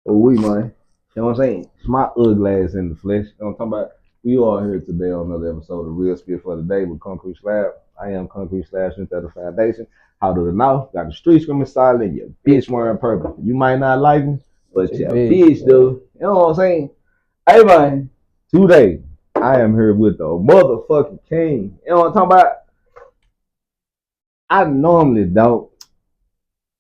Man. You know what I'm saying? It's my ugly ass in the flesh. You know what I'm talking about? We all here today on another episode of Real Spit for the Day with Concrete Slab. I am Concrete Slab, Strength of the Foundation. How do the Nawf? Got the street screaming silent. Your bitch wearing purple. You might not like me, but your bitch do. You know what I'm saying? Hey man, today I am here with the motherfucking king. You know what I'm talking about? I normally don't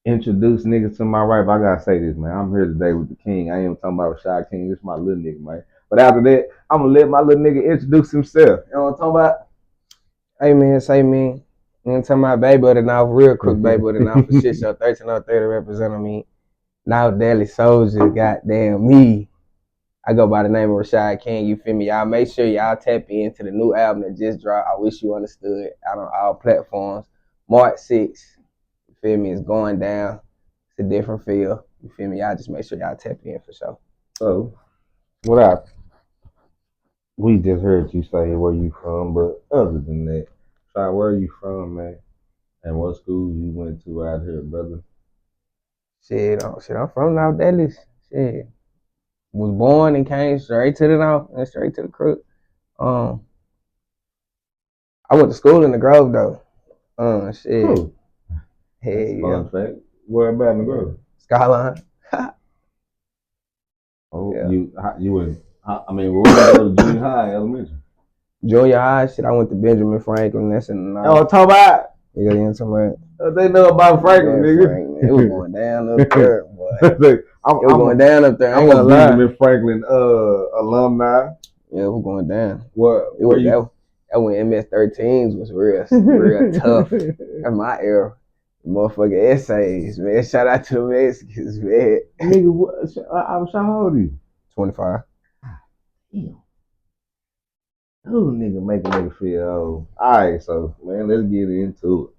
introduce niggas to my right, but I gotta say this, man. I'm here today with the king. I ain't talking about Rashad King. This is my little nigga, man. But after that, I'm gonna let my little nigga introduce himself. You know what I'm talking about? Hey man, say me. I'm talking about baby of the Nawf, real crook baby of the Nawf for shit show 1303 representing me. Now Daily Soldier, goddamn me. I go by the name of Rashad King, you feel me? Y'all make sure y'all tap into the new album that just dropped. I Wish You Understood out on all platforms. March 6th, you feel me? It's going down. It's a different feel. You feel me? Y'all just make sure y'all tap in for sure. So, what up? We just heard you say where you from, but other than that, try where you from, man, and what school you went to out here, brother. Shit, I'm from North Dallas. Shit. Was born and came straight to the North and straight to the crook. I went to school in the Grove though. Shit. Cool. Hey, Fun fact. Where about in the Grove? Skyline. Oh, Yeah. you went. I mean, where was you go to junior high, elementary? Junior high, shit, I went to Benjamin Franklin. That's in the Oh, talk about. Yeah, you know what I'm talking about? They know about Franklin, nigga. Franklin. It was going down up there, boy. It was I'm going down up there. I ain't I'm gonna a lie. Benjamin Franklin alumni. Yeah, it was going down. What? That when MS-13s was real tough. That's my era. Motherfucking essays, man. Shout out to the Mexicans, man. Nigga, how old are you? 25. Damn. Oh, nigga, make a nigga feel old. Alright, so, man, let's get into it.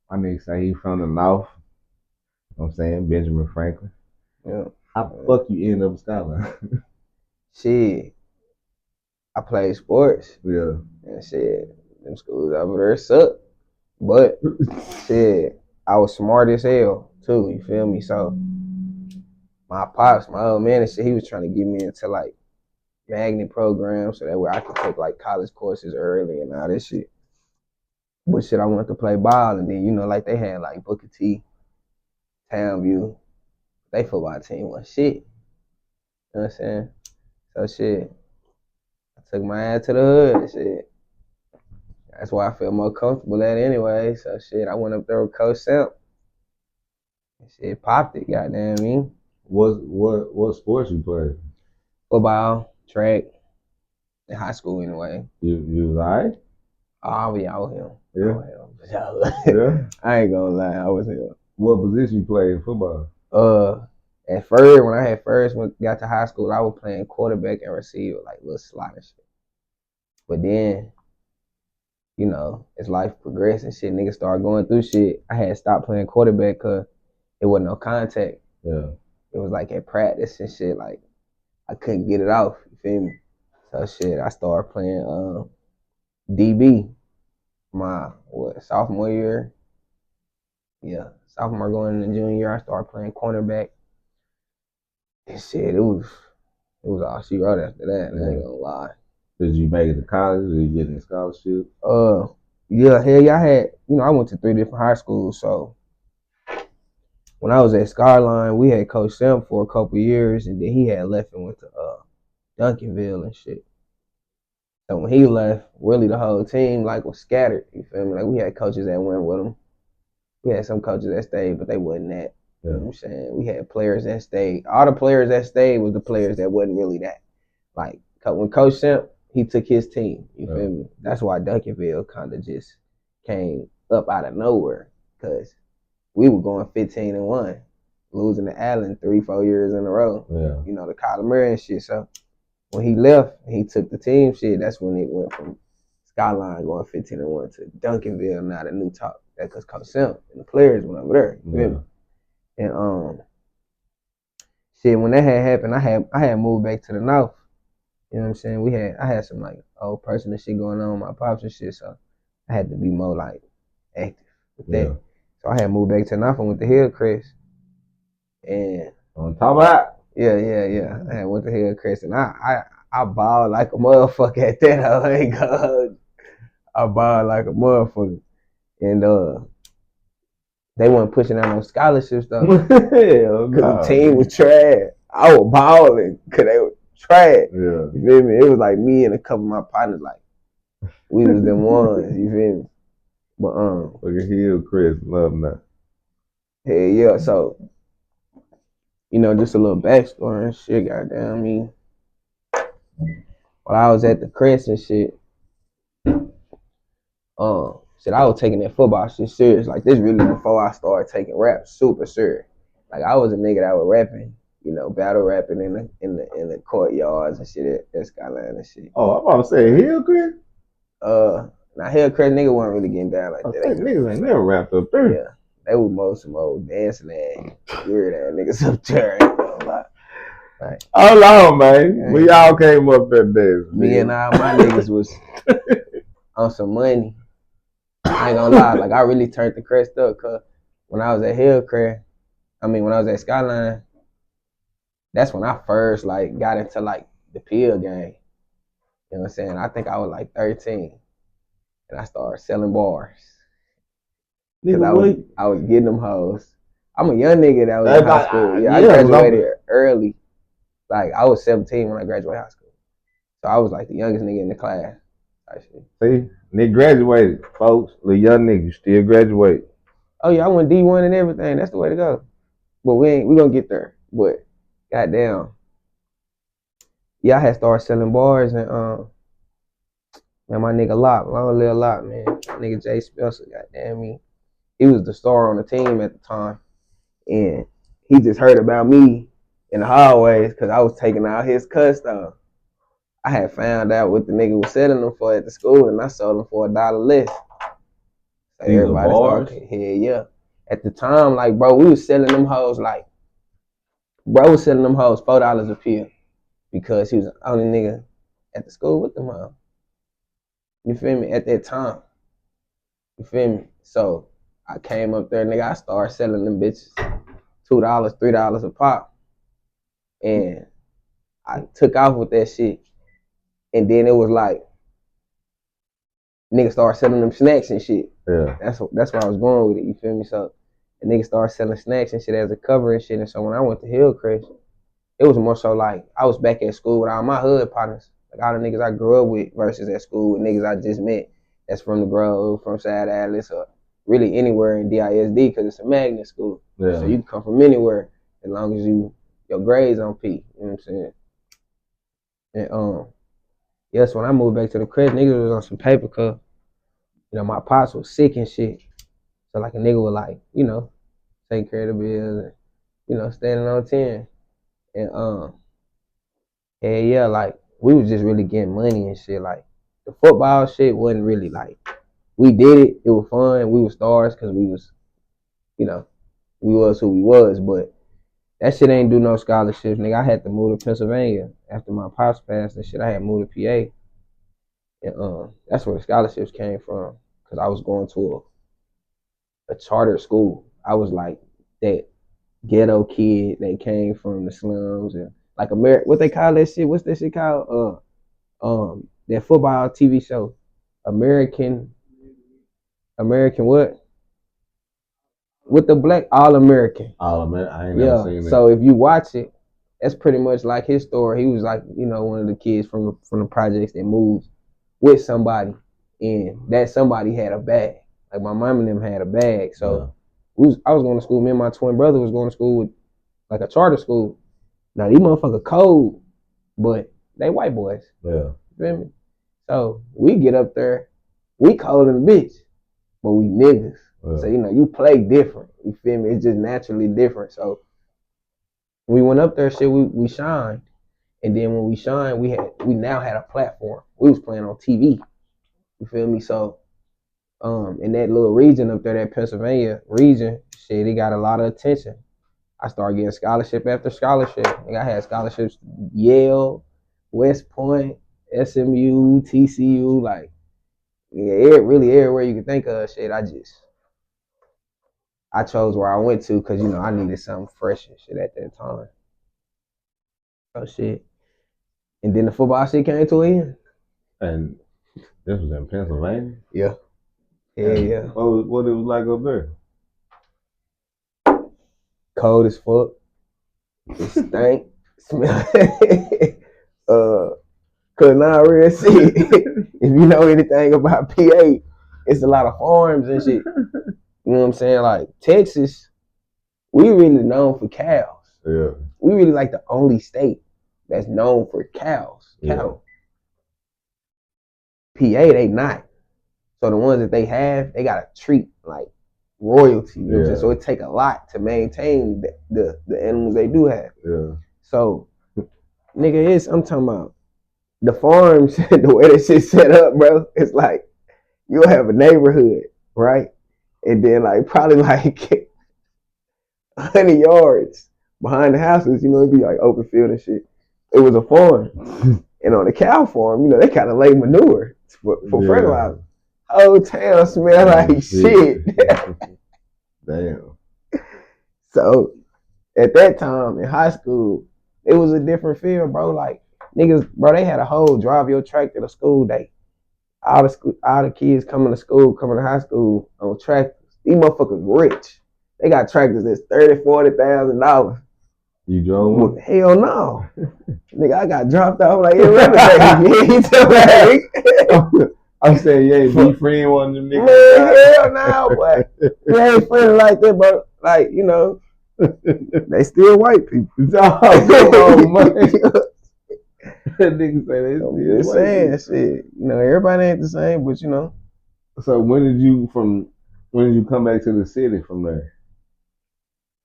My nigga say he from the North. You know what I'm saying? Benjamin Franklin. Yeah. How the fuck you end up in Skyline? Shit. I played sports. Yeah. And shit, them schools over there suck. But shit, I was smart as hell too, you feel me? So my pops, my old man and shit, he was trying to get me into like magnet programs so that way I could take like college courses early and all this shit. But shit, I wanted to play ball and then, you know, like they had like Booker T, Townview, they football team was shit. You know what I'm saying? So shit, I took my ass to the hood and shit. That's why I feel more comfortable at anyway. So shit, I went up there with Coach Simp. Shit popped it, goddamn me. What sports you play? Football, track, in high school anyway. You was alright? Oh yeah, I was him. Yeah. Yeah. I ain't gonna lie, I was him. What position you play in football? At first, when I got to high school, I was playing quarterback and receiver, like little slot and shit. But then, you know, as life progressed and shit, niggas started going through shit. I had stopped playing quarterback because it wasn't no contact. Yeah. It was like at practice and shit, like I couldn't get it off. You feel me? So shit, I started playing DB my sophomore year. Yeah, sophomore going into junior year, I started playing cornerback. And shit, it was all she wrote after that. I ain't gonna lie. Did you make it to college? Did you get any scholarship? Yeah, hell yeah, I went to 3 different high schools. So when I was at Skyline, we had Coach Sam for a couple years, and then he had left and went to Duncanville and shit. So when he left, really the whole team like was scattered. You feel me? Like we had coaches that went with him. We had some coaches that stayed, but they wasn't that. You know what I'm saying? We had players that stayed. All the players that stayed was the players that wasn't really that. Like when Coach Simp, he took his team. You feel me? That's why Duncanville kind of just came up out of nowhere because we were going 15-1, losing to Allen 3-4 years in a row. Yeah. You know, the Kyler Murray and shit. So when he left, he took the team shit. That's when it went from Skyline going 15-1 to Duncanville, now the new top. That's because Coach Simp and the players went over there. You feel me? And shit, when that had happened, I had moved back to the North. You know what I'm saying? I had some like old personal shit going on with my pops and shit, so I had to be more like active with that. So I had moved back to the North and went to Hillcrest. And on top of that, Yeah. I went to Hillcrest and I balled like a motherfucker at that. I ain't gonna. I balled like a motherfucker, and they weren't pushing out no scholarships though, Hell cause the no, team nigga. was trash. I was balling cause they were trash. Yeah. You feel me? It was like me and a couple of my partners, like we was them ones. You feel me? But Look at Hillcrest, love that. hey, yeah. So just a little backstory and shit. Goddamn, I mean, while I was at the Crest and shit, shit, I was taking that football shit serious. Like this really before I started taking rap super serious. Like I was a nigga that was rapping, battle rapping in the courtyards and shit at Skyline and shit. Oh, I'm about to say Hillcrest. Now Hillcrest nigga wasn't really getting down like I that. think niggas ain't never rapped up there. Yeah, they was some old dancing ass, weird ass niggas up there. Ain't gonna lie. Like, hold on, man. We all came up that day. Me and all my niggas was on some money. I ain't gonna lie, like I really turned the Crest up, cause when I was at Hillcrest, when I was at Skyline, that's when I first like got into like the pill game. You know what I'm saying? I think I was like 13, and I started selling bars. Cause Nigga, I was getting them hoes. I'm a young nigga that was in high school. Yeah, I 'cause graduated early. Like I was 17 when I graduated high school, so I was like the youngest nigga in the class. See, nigga graduated, folks. The young nigga still graduate. Oh yeah, I went D1 and everything. That's the way to go. But we gonna get there. But goddamn, yeah, I had started selling bars and man, my nigga Locke, long live Locke, man. My nigga Jay Spencer, goddamn me. He was the star on the team at the time. And he just heard about me in the hallways because I was taking out his custom. I had found out what the nigga was selling them for at the school, and I sold them for $1 less. So These everybody started, hell yeah. At the time, like, bro, we was selling them hoes like, bro was selling them hoes $4 a pill because he was the only nigga at the school with them hoes. You feel me? At that time. You feel me? So I came up there, nigga, I started selling them bitches $2, $3 a pop. And I took off with that shit. And then it was like, niggas started selling them snacks and shit. Yeah. That's where I was going with it, you feel me? So the niggas started selling snacks and shit as a cover and shit. And so when I went to Hillcrest, it was more so like I was back at school with all my hood partners. Like all the niggas I grew up with versus at school with niggas I just met that's from the Grove, from Sad Atlas, or really anywhere in DISD because it's a magnet school. Yeah. So you can come from anywhere as long as your grades on P. You know what I'm saying? And yes, when I moved back to the crib, niggas was on some paper cause my pops was sick and shit. So like a nigga would like, take care of the bills and, standing on 10. And yeah, like we was just really getting money and shit. Like the football shit wasn't really like we did it. It was fun. We were stars because we was, we was who we was. But that shit ain't do no scholarships, nigga. I had to move to Pennsylvania after my pops passed and shit. I had moved to PA, and that's where the scholarships came from because I was going to a charter school. I was like that ghetto kid that came from the slums and like what they call that shit? What's that shit called? That football TV show, American what? With the black All American. All American. I ain't never seen it. So if you watch it, that's pretty much like his story. He was like, one of the kids from the projects that moved with somebody, and that somebody had a bag. Like my mom and them had a bag. So I was going to school. Me and my twin brother was going to school with like a charter school. Now these motherfuckers cold, but they white boys. Yeah. You feel me? So we get up there, we cold in the bitch, but we niggas. Yeah. So you play different. You feel me? It's just naturally different. So we went up there, shit, we shined. And then when we shined, we now had a platform. We was playing on TV. You feel me? So in that little region up there, that Pennsylvania region, shit, it got a lot of attention. I started getting scholarship after scholarship. Like I had scholarships Yale, West Point, SMU, TCU, like really everywhere you can think of. Shit, I chose where I went to because I needed something fresh and shit at that time. Oh shit. And then the football shit came to an end. And this was in Pennsylvania. Yeah. Yeah, And yeah. what it was like up there? Cold as fuck. It stank. Smell. Cause now real shit. If you know anything about PA, it's a lot of farms and shit. You know what I'm saying? Like Texas, we really known for cows. Yeah. We really like the only state that's known for cows. Cattle. PA, they not. So the ones that they have, they gotta treat like royalty. You know what I'm saying? So it take a lot to maintain the animals they do have. Yeah. So, nigga, I'm talking about the farms, the way that shit set up, bro. It's like you'll have a neighborhood, right? And then like probably like 100 yards behind the houses, you know, it'd be like open field and shit. It was a farm. And on the cow farm, you know, they kind of lay manure for fertilizer. Whole town smell like shit. Damn. So at that time in high school, it was a different feel, bro. Like niggas, bro, they had a whole drive your tractor to school day. All the kids coming to school, coming to high school on tractors. These motherfuckers rich. They got tractors that's $30,000-$40,000. You drove one? Hell no. Nigga, I got dropped off like every other day. I'm saying, yeah, be friend one of them niggas. Man, hell no, but you ain't friendly like that, bro. Like, you know, they still white people. Oh, man. Niggas say they still white saying, people. Shit. You know, everybody ain't the same, but you know. So when did you come back to the city from there?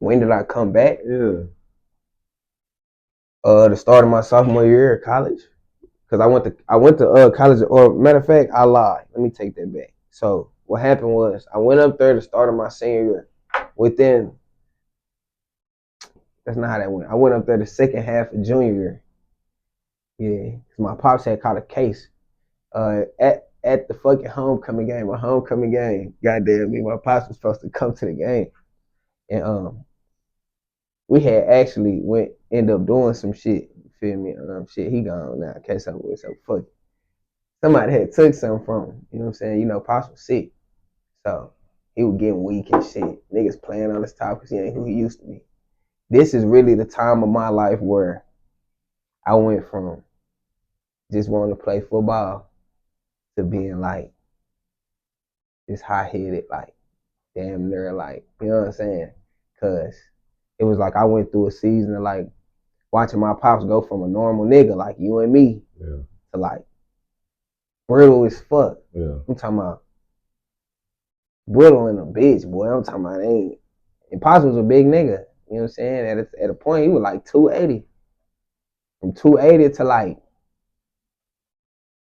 When did I come back? Yeah. The start of my sophomore year at college. Cause I went to college, or matter of fact, I lied. Let me take that back. So what happened was I went up there to start of my senior year. That's not how that went. I went up there the second half of junior year. Yeah, cause my pops had caught a case. At the fucking homecoming game, goddamn me, my pops was supposed to come to the game, and we had actually end up doing some shit. You feel me? Shit, he gone now. Catch up with, so fuck it. Somebody had took something from him. You know what I'm saying? You know, Pops was sick. So he was getting weak and shit. Niggas playing on his top because he ain't who he used to be. This is really the time of my life where I went from just wanting to play football to being like this hot-headed, like damn near like, you know what I'm saying? Because it was like I went through a season of like watching my pops go from a normal nigga like you and me to like brittle as fuck. Yeah. I'm talking about brittle in a bitch, boy. I'm talking about ain't. And Pops was a big nigga. You know what I'm saying? At a point, he was like 280. From 280 to like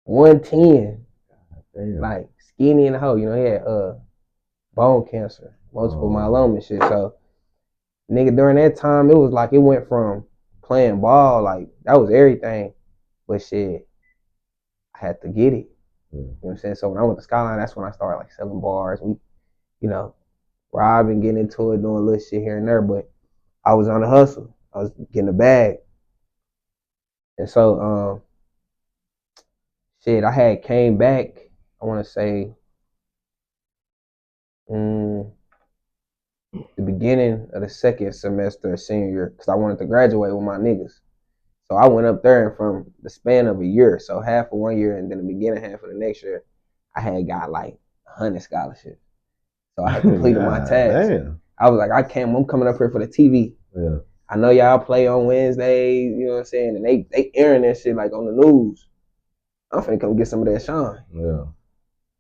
110. Damn. Like skinny in the hole. You know, he had bone cancer, multiple myeloma and shit. So, nigga, during that time, it was like it went from playing ball, like that was everything. But shit, I had to get it. You know what I'm saying? So when I went to Skyline, that's when I started like selling bars. We, you know, robbing, getting into it, doing a little shit here and there. But I was on the hustle. I was getting a bag. And so, shit, I had came back, I want to say, the beginning of the second semester of senior year, because I wanted to graduate with my niggas. So I went up there, and from the span of a year, so half of 1 year and then the beginning half of the next year, I had got like 100 scholarships. So I had completed my task. Damn. I was like, I'm coming up here for the TV. Yeah. I know y'all play on Wednesdays, you know what I'm saying? And they airing that shit like on the news. I'm finna come get some of that shine. Yeah.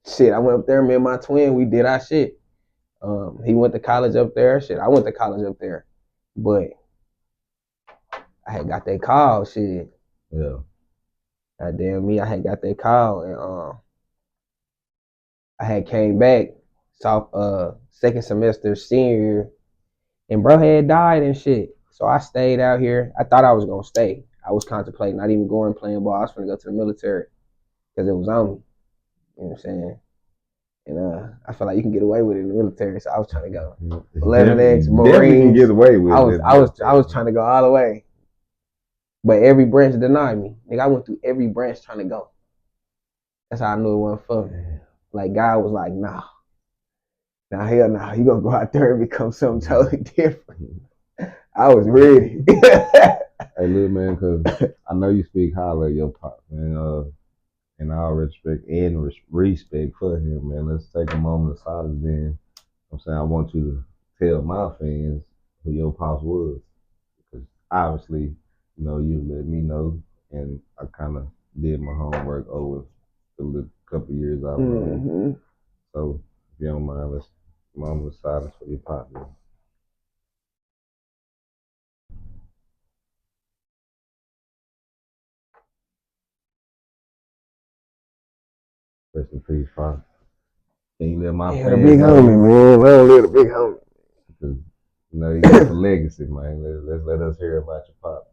Shit, I went up there, me and my twin, we did our shit. He went to college up there. Shit, I went to college up there. But I had got that call, shit. Yeah. Goddamn me, I had got that call, and I had came back second semester senior year, and bro had died and shit. So I stayed out here. I thought I was gonna stay. I was contemplating not even going playing ball. I was gonna go to the military because it was on me. You know what I'm saying? And I feel like you can get away with it in the military, so I was trying to go 11X Marines. Definitely can get away with it. I was trying to go all the way. But every branch denied me. Nigga, I went through every branch trying to go. That's how I knew it wasn't for me. Like, God was like, nah. Nah, hell nah. You gonna go out there and become something totally different. I was ready. Hey, little man, because I know you speak highly of your pop, man. And all respect and respect for him, man. Let's take a moment of silence then. I'm saying I want you to tell my fans who your pops was. Because obviously, you let me know, and I kind of did my homework over the little couple of years I've known. So, if you don't mind, let's moment of silence for your pop, man. Rest in peace, Pop. Can you let my Yeah, the fans big know? homie, man. I don't let the big homie. Because, you got the legacy, man. Let us hear about your pop.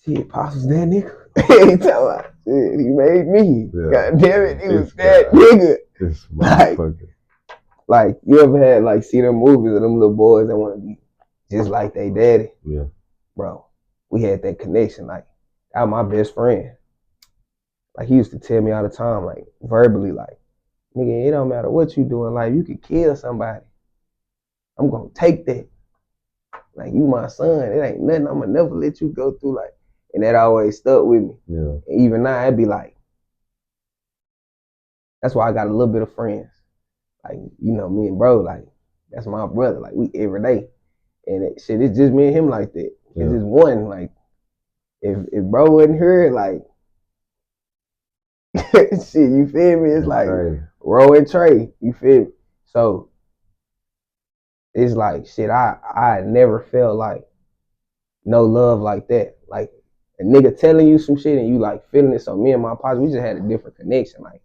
Shit, Pops was that nigga. He talking about, shit, he made me. Yeah. God damn it, he was that nigga. This motherfucker. Like, you ever had, like, see them movies of them little boys that want to be just like they daddy? Yeah. Bro, we had that connection. Like, that was my best friend. Like, he used to tell me all the time, like, verbally, like, nigga, it don't matter what you do in life. You could kill somebody. I'm going to take that. Like, you my son. It ain't nothing. I'm going to never let you go through, like, and that always stuck with me. Yeah. And even now, it'd be like, that's why I got a little bit of friends. Like, me and bro, like, that's my brother. Like, we every day. And it's just me and him like that. Yeah. It's just one. Like, if bro wasn't here, like, shit, you feel me? It's like crazy. Ro and Trey, you feel me? So it's like shit. I never felt like no love like that. Like a nigga telling you some shit and you like feeling it. So me and my pops, we just had a different connection. Like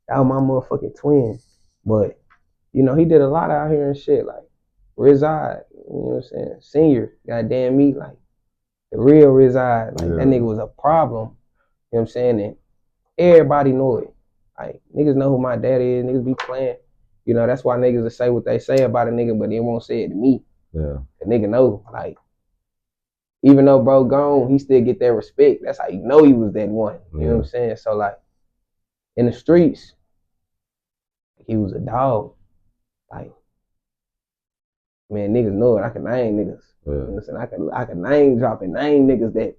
that was my motherfucking twin. But he did a lot out here and shit. Like Rizad, you know what I'm saying? Senior, goddamn me, like the real Rizad. Like that nigga was a problem. You know what I'm saying? And everybody know it. Like, niggas know who my daddy is. Niggas be playing. That's why niggas will say what they say about a nigga, but they won't say it to me. Yeah. The nigga know. Like, even though bro gone, he still get that respect. That's how you know he was that one. You know what I'm saying? So, like, in the streets, he was a dog. Like, man, niggas know it. I can name niggas. Yeah. You know what I'm saying? I can name drop and name niggas that,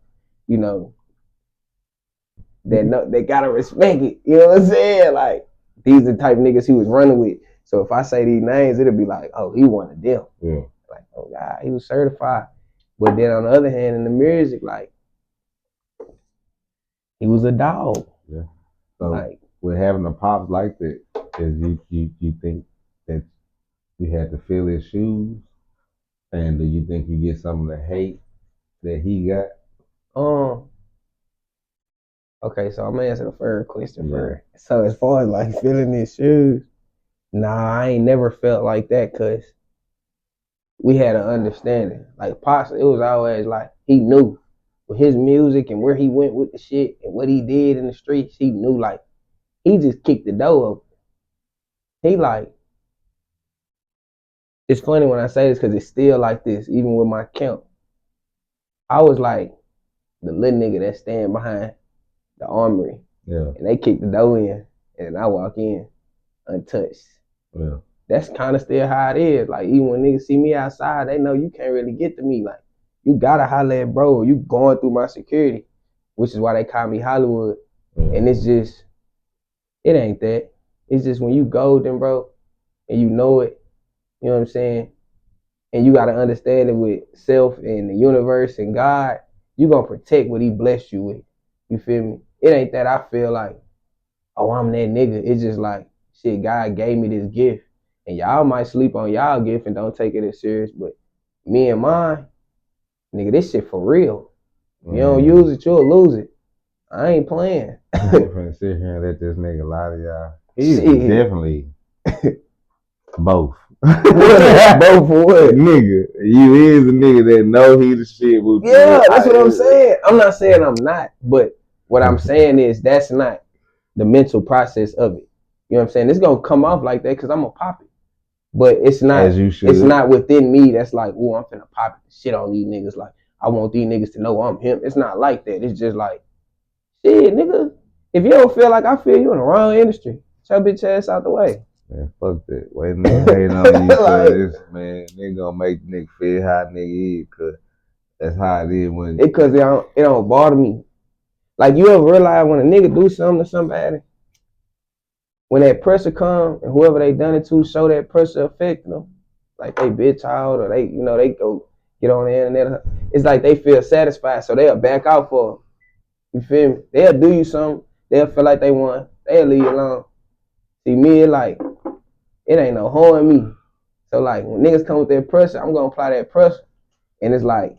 that they gotta respect it. You know what I'm saying? Like, these are the type of niggas he was running with. So if I say these names, it'll be like, oh, he one of them. Yeah. Like, oh God, he was certified. But then on the other hand, in the music, like, he was a dog. Yeah. So like, with having a pops like that, is you think that you had to fill his shoes? And do you think you get some of the hate that he got? Okay, so I'm gonna answer the first question first. So as far as like filling his shoes, nah, I ain't never felt like that because we had an understanding. Like Pops, it was always like he knew with his music and where he went with the shit and what he did in the streets. He knew, like, he just kicked the door open. He like, it's funny when I say this because it's still like this, even with my camp. I was like the little nigga that stand behind the armory. Yeah. And they kick the door in and I walk in untouched. Yeah. That's kind of still how it is. Like, even when niggas see me outside, they know you can't really get to me. Like, you gotta holler at bro. You going through my security, which is why they call me Hollywood. And it's just, it ain't that. It's just when you golden, bro, and you know it, you know what I'm saying? And you gotta understand it with self and the universe and God, you gonna protect what he blessed you with. You feel me? It ain't that I feel like, oh, I'm that nigga. It's just like, shit, God gave me this gift. And y'all might sleep on y'all gift and don't take it as serious, but me and mine, nigga, this shit for real. If you don't use it, you'll lose it. I ain't playing. I'm finna sit here and let this nigga lie to y'all. He's definitely both. Both for what? Nigga, you is a nigga that know he the shit. Yeah, that's what I'm saying. I'm not saying I'm not, but what I'm saying is that's not the mental process of it. You know what I'm saying? It's gonna come off like that because I'm gonna pop it. But it's not. As you should. It's not within me. That's like, oh, I'm finna pop it. Shit on these niggas. Like, I want these niggas to know I'm him. It's not like that. It's just like, shit, nigga. If you don't feel like I feel, you in the wrong industry. Shut your bitch ass out the way. Man, fuck that. Wait, nigga hating on you, cause man, nigga gonna make nigga feel how nigga is, cause that's how it is when. Cause it don't bother me. Like you ever realize when a nigga do something to somebody, when that pressure come and whoever they done it to show that pressure affect them, like they bitch out or they, they go get on the internet. It's like they feel satisfied, so they'll back out for them. You feel me? They'll do you something. They'll feel like they won. They'll leave you alone. See me, it ain't no harm in me. So like when niggas come with that pressure, I'm gonna apply that pressure, and it's like,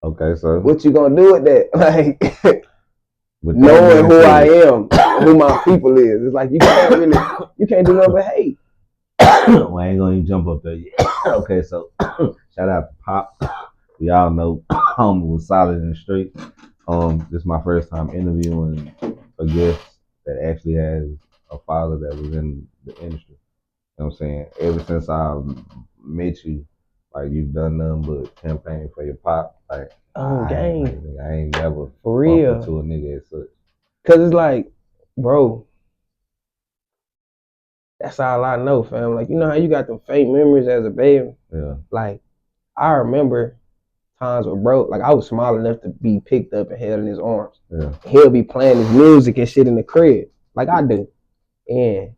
okay, so what you gonna do with that? Like knowing who I am, who my people is. It's like you can't do nothing but hate. Well, I ain't gonna even jump up there yet. Okay, so shout out to Pop. We all know Homie was solid in the street. This is my first time interviewing a guest that actually has a father that was in the industry. You know what I'm saying? Ever since I met you, like you've done nothing but campaign for your pop. Like I ain't never for real bumped into a nigga as such. Cause it's like, bro, that's all I know, fam. Like, you know how you got them fake memories as a baby? Yeah. Like, I remember times where bro, like I was small enough to be picked up and held in his arms. Yeah. He'll be playing his music and shit in the crib, like I do. And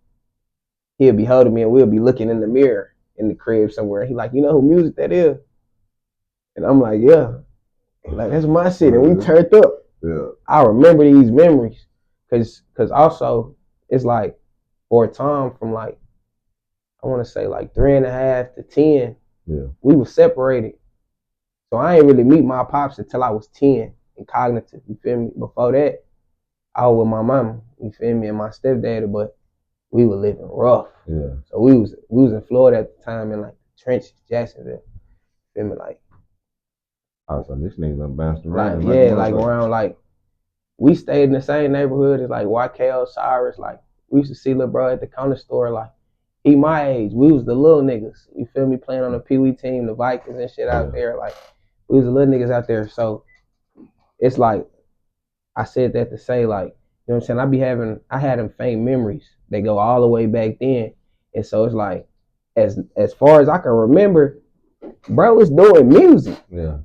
he'll be holding me and we'll be looking in the mirror in the crib somewhere. He like, you know who music that is? And I'm like, yeah. Like, that's my shit. And we turned up. Yeah. I remember these memories. Cause also it's like for a time from like, I want to say like 3.5 to 10, yeah, we were separated. So I ain't really meet my pops until I was 10 and cognitive, you feel me? Before that, I was with my mama, you feel me, and my stepdaddy, but we were living rough. Yeah. So we was in Florida at the time in like the trenches, Jacksonville. You feel me? Like, oh, so this nigga done bounced around. Like, yeah, like around like, we stayed in the same neighborhood as like YK Osiris. Like, we used to see little bro at the corner store. Like, he my age. We was the little niggas. You feel me? Playing on the Pee Wee team, the Vikings and shit out there. Like, we was the little niggas out there. So it's like, I said that to say, like, you know what I'm saying? I had them faint memories. They go all the way back then. And so it's like, as far as I can remember, bro was doing music. Yeah.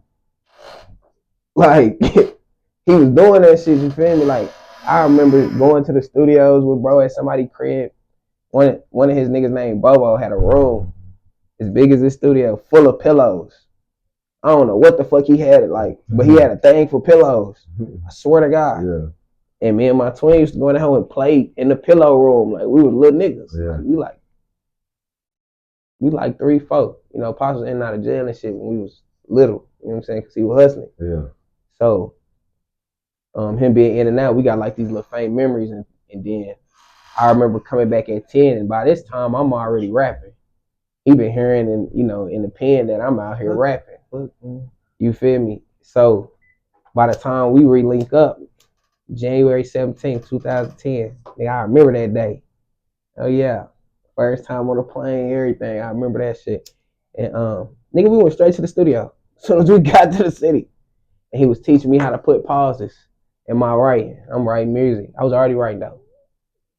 Like, he was doing that shit, you feel me? Like, I remember going to the studios with bro at somebody's crib. One of his niggas named Bobo had a room as big as this studio full of pillows. I don't know what the fuck he had it like, but he had a thing for pillows. I swear to God. Yeah. And me and my twin used to go in there and play in the pillow room. Like, we were little niggas. Yeah. Like, we like 3, 4. You know, Pops was in and out of jail and shit when we was little. You know what I'm saying? Because he was hustling. Yeah. So, him being in and out, we got like these little faint memories. And then I remember coming back at 10, and by this time, I'm already rapping. He been hearing in the pen that I'm out here rapping. You feel me? So by the time we re-link up, January 17th, 2010, nigga, I remember that day. Oh yeah. First time on the plane, everything. I remember that shit. And nigga, we went straight to the studio as soon as we got to the city. And he was teaching me how to put pauses in my writing. I'm writing music. I was already writing though.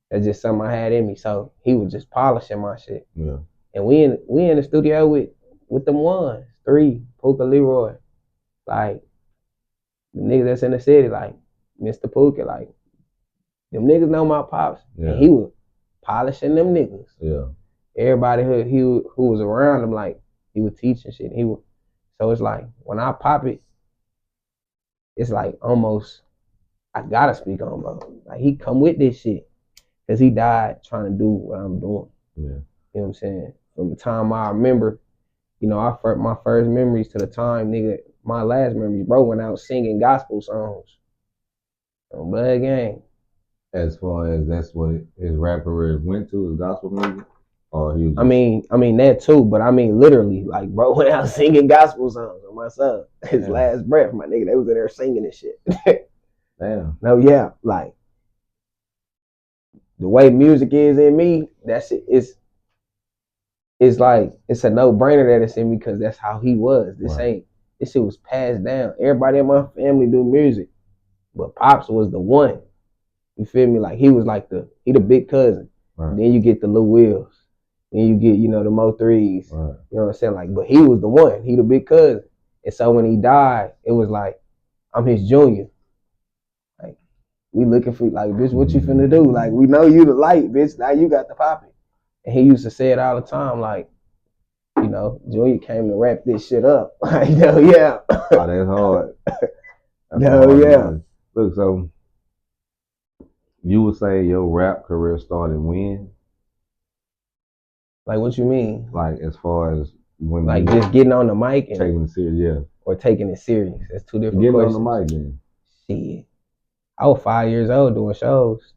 That's just something I had in me. So he was just polishing my shit. Yeah. And we in the studio with them ones, 3, Puka Leroy, like the niggas that's in the city, like Mr. Puka, like them niggas know my pops. Yeah. And he was polishing them niggas. Yeah. Everybody who was around him, like he was teaching shit. So it's like when I pop it, it's like almost I gotta speak on bro. Like he come with this shit. Cause he died trying to do what I'm doing. Yeah. You know what I'm saying? From the time I remember, my first memories to the time, nigga, my last memories, bro went out singing gospel songs on Blood Gang. As far as that's what his rap career went to, his gospel music? Or he was just... I mean that too, but I mean literally, like bro went out singing gospel songs on my son. His last breath, my nigga, they was in there singing and shit. Damn. No, yeah, like the way music is in me, that shit is it's like it's a no-brainer that it's in me because that's how he was. This shit was passed down. Everybody in my family do music, but Pops was the one. You feel me? Like he was like he the big cousin. Right. Then you get the Lil Wills. Then you get, the Mo3s. Right. You know what I'm saying? Like, but he was the one. He the big cousin. And so when he died, it was like, I'm his junior. Like, we looking for, like, bitch, what you finna do? Like, we know you the light, bitch. Now you got the poppy. And he used to say it all the time, like, Junior came to wrap this shit up. Like, no, yeah. Oh, that's hard. Yeah. Man. Look, so you would say your rap career started when? Like, what you mean? Like, as far as when like just getting on the mic and taking it serious, yeah. Or taking it serious. That's two different getting questions. On the mic then. Shit. I was 5 years old doing shows.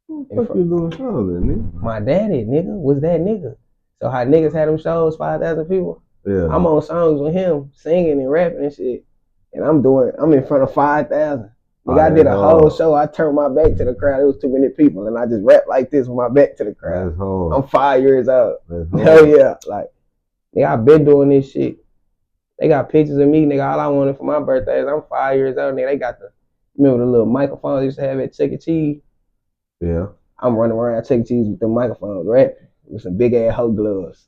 What the fuck you doing shows then, nigga? My daddy, nigga, was that nigga. So how niggas had them shows, 5,000 people. Yeah. I'm on songs with him, singing and rapping and shit. And I'm in front of 5,000. Nigga, I did a whole show. I turned my back to the crowd. It was too many people. And I just rapped like this with my back to the crowd. That's hard. I'm 5 years old. That's hard. Hell yeah. Like, nigga, I've been doing this shit. They got pictures of me, nigga. All I wanted for my birthday is I'm 5 years old, nigga. They got remember the little microphones they used to have at Chuck E. Cheese? Yeah. I'm running around Chuck E. Cheese with the microphones, right? With some big ass hoe gloves.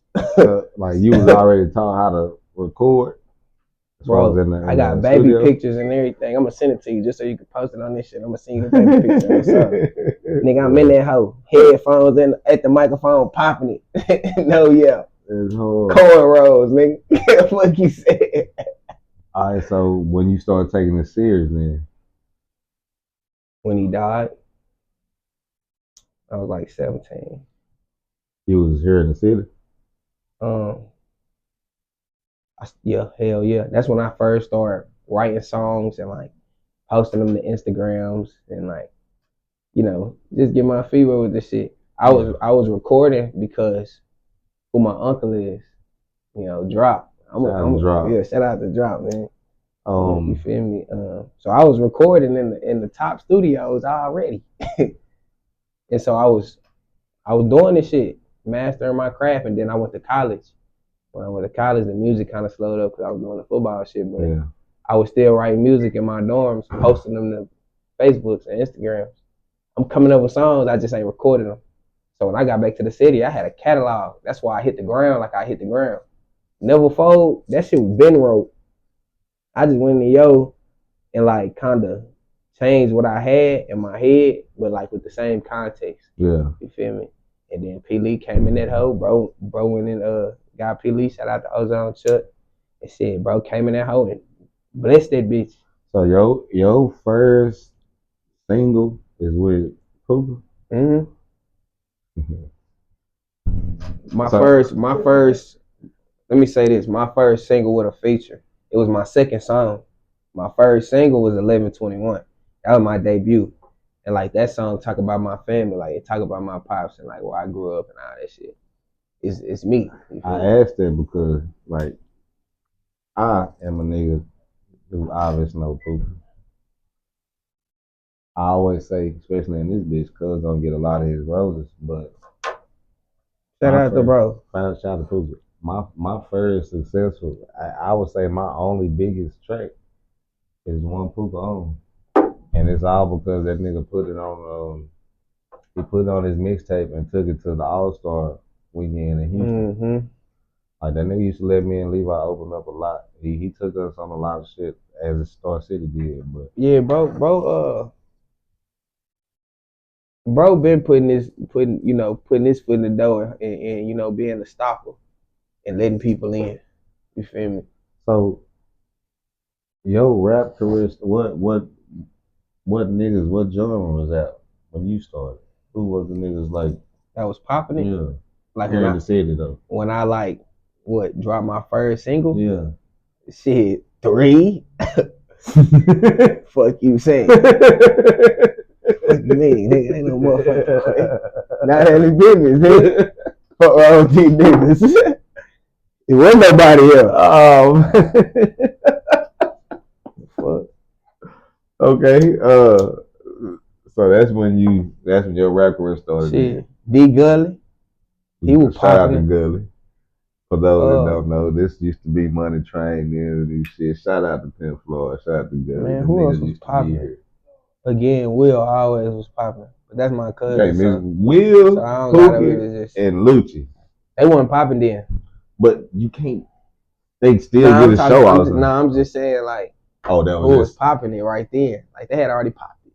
Like you was already taught how to record. Bro, I got baby studio pictures and everything. I'm gonna send it to you just so you can post it on this shit. I'm gonna send you the baby picture. Nigga, I'm in that hoe, headphones at the microphone, popping it. No, yeah. Cornrows, nigga. Fuck you said. All right, so when you started taking it serious, then? When he died, I was like 17. You was here in the city? Yeah, hell yeah. That's when I first started writing songs and like posting them to Instagrams and like, just get my fever with this shit. I was recording because who my uncle is, Drop. Drop. Yeah, shout out to Drop, man. You feel me? So I was recording in the top studios already, and so I was doing this shit, mastering my craft, and then I went to college. When I went to college, the music kind of slowed up because I was doing the football shit, but I was still writing music in my dorms, posting them to Facebooks and Instagrams. I'm coming up with songs, I just ain't recording them. So when I got back to the city, I had a catalog. That's why I hit the ground like I hit the ground. Never Fold, that shit was been wrote. I just went in and like kind of changed what I had in my head, but like with the same context. Yeah. You feel me? And then P. Lee came in that hoe, bro went in got P. Lee, shout out to Ozone Chuck. And shit, bro came in that hoe and blessed that bitch. So your first single is with Puka? Mm-hmm. My first, let me say this, my first single with a feature. It was my second song. My first single was 1121. That was my debut. And like that song talk about my family, like it talk about my pops and like where I grew up and all that shit. It's me. I asked that because like I am a nigga who obviously know Puka. I always say, especially in this bitch, cuz don't get a lot of his roses, but shout out to bro. Shout out to Puka. My first successful, I would say my only biggest track is one Puka on. And it's all because that nigga put it on he put it on his mixtape and took it to the All-Star weekend in Houston. Mm-hmm. Like that nigga used to let me and Levi open up a lot. He took us on a lot of shit as Star City did, but yeah, bro been putting his foot in the door and being a stopper and letting people in. You feel me? So your rap career, what niggas, what genre was that when you started? Who was the niggas like that was popping it? Yeah. Like here in the city though. When I like dropped my first single? Yeah. Shit, 3. Fuck you saying. Fuck you mean, nigga? Ain't no motherfucker. Not any business, nigga. Fuck wrong with these niggas. It wasn't nobody else. Fuck. Okay. So that's when your rap career started. Shit. D Gully. He was popping. Gully. For those that Uh, don't know, this used to be Money Train and these shit. Shout out to Pimp Floyd. Shout out to Gary. man, Them who else niggas was used to be popping? here. Again, Will always was popping, but that's my You cousin, can't miss so Will, I don't gotta Pookie, really just. and Lucci. They wasn't popping then. But you can't. They still Nah, get I'm a talking. show out. I'm just saying like Oh, that who was was just. popping it right then. Like they had already popped it.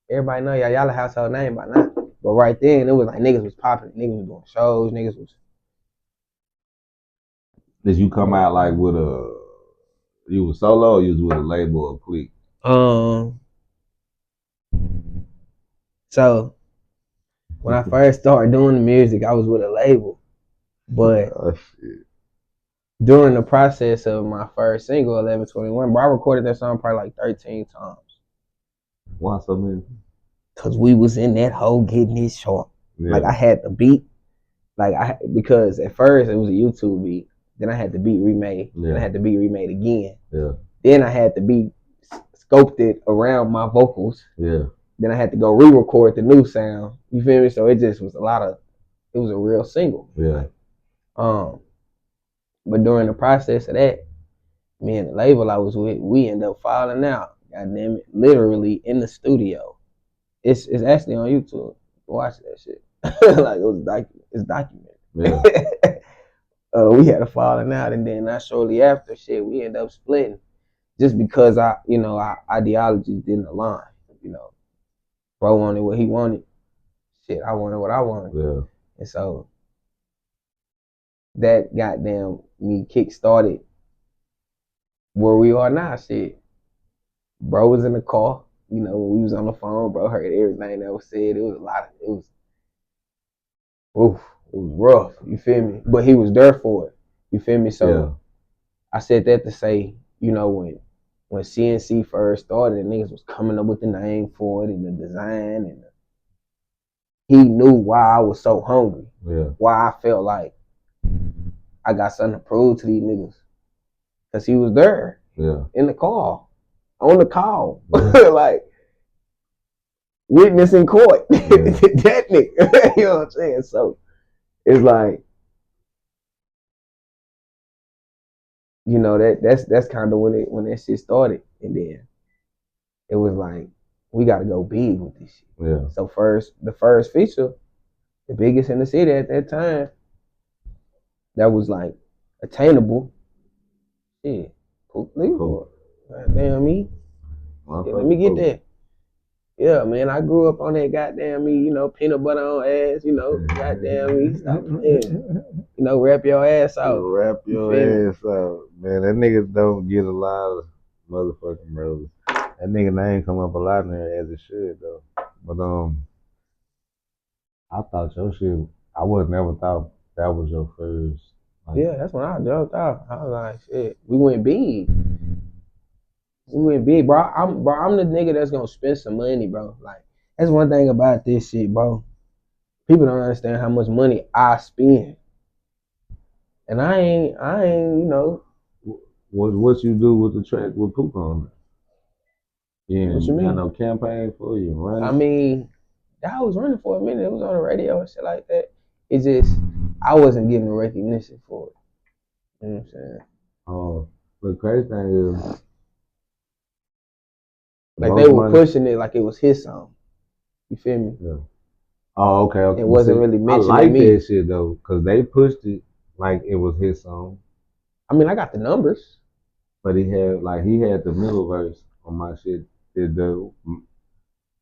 Everybody know y'all a household name by now. But right then it was like niggas was popping. Niggas was doing shows. Niggas was. Did you come out like with a? You was solo or you was with a label or clique? Um. So when I first started doing the music, I was with a label, but Oh, shit. during the process of my first single, 1121, bro, I recorded that song probably like 13 times. Why so many? Cause we was in that hole getting it short. Yeah. Like I had the beat, because at first it was a YouTube beat. Then I had the beat remade. Yeah. Then I had the beat remade again. Yeah. Then I had the beat sculpted around my vocals. Yeah. Then I had to go re-record the new sound. You feel me? So it just was it was a real single. Yeah. But during the process of that, me and the label I was with, we ended up falling out. God damn it. Literally in the studio. It's actually on YouTube. Watch that shit. Like it's documented. Yeah. We had a falling out, and then not shortly after, shit, we ended up splitting, just because our ideologies didn't align. You know, bro wanted what he wanted, shit, I wanted what I wanted, Yeah. and so that goddamn me kick started where we are now. Shit, bro was in the car. You know, when we was on the phone, bro heard everything that was said. It was a lot. Oof, it was rough. You feel me? But he was there for it. You feel me? So Yeah. I said that to say, you know, when CNC first started, and niggas was coming up with the name for it and the design, and he knew why I was so hungry. Yeah. Why I felt like I got something to prove to these niggas. Cause he was there. Yeah. In the car. On the call. Yeah. Like witness in court. Yeah. That nigga. You know what I'm saying? So it's like, you know, that's kind of when that shit started. And then it was like, we gotta go big with this shit. Yeah. So the first feature, the biggest in the city at that time, that was like attainable. Shit. Cool. Goddamn me. Yeah, let me get that. Yeah, man, I grew up on that goddamn me, you know, peanut butter on ass, you know, goddamn me, stop playing. You know, rap your ass out. Rap your ass out. Man, that nigga don't get a lot of motherfucking brothers. That nigga name come up a lot in there as it should though. But I thought your shit, I would never thought that was your first. Like, yeah, that's when I jumped out. I was like, shit, we went big. We went big, bro. I'm the nigga that's gonna spend some money, bro. Like, that's one thing about this shit, bro. People don't understand how much money I spend. And I ain't, you know. What you do with the track with Poop on it? Yeah, What you mean? Got no campaign for you, right? I mean, I was running for a minute. It was on the radio and shit like that. It's just I wasn't getting the recognition for it. You know what I'm saying? Oh, the crazy thing is, like they were pushing it like it was his song. You feel me? Yeah. Oh, okay. It wasn't really mentioning I like me. that shit though, cause they pushed it like it was his song. I mean, I got the numbers, but he had the middle verse on my shit.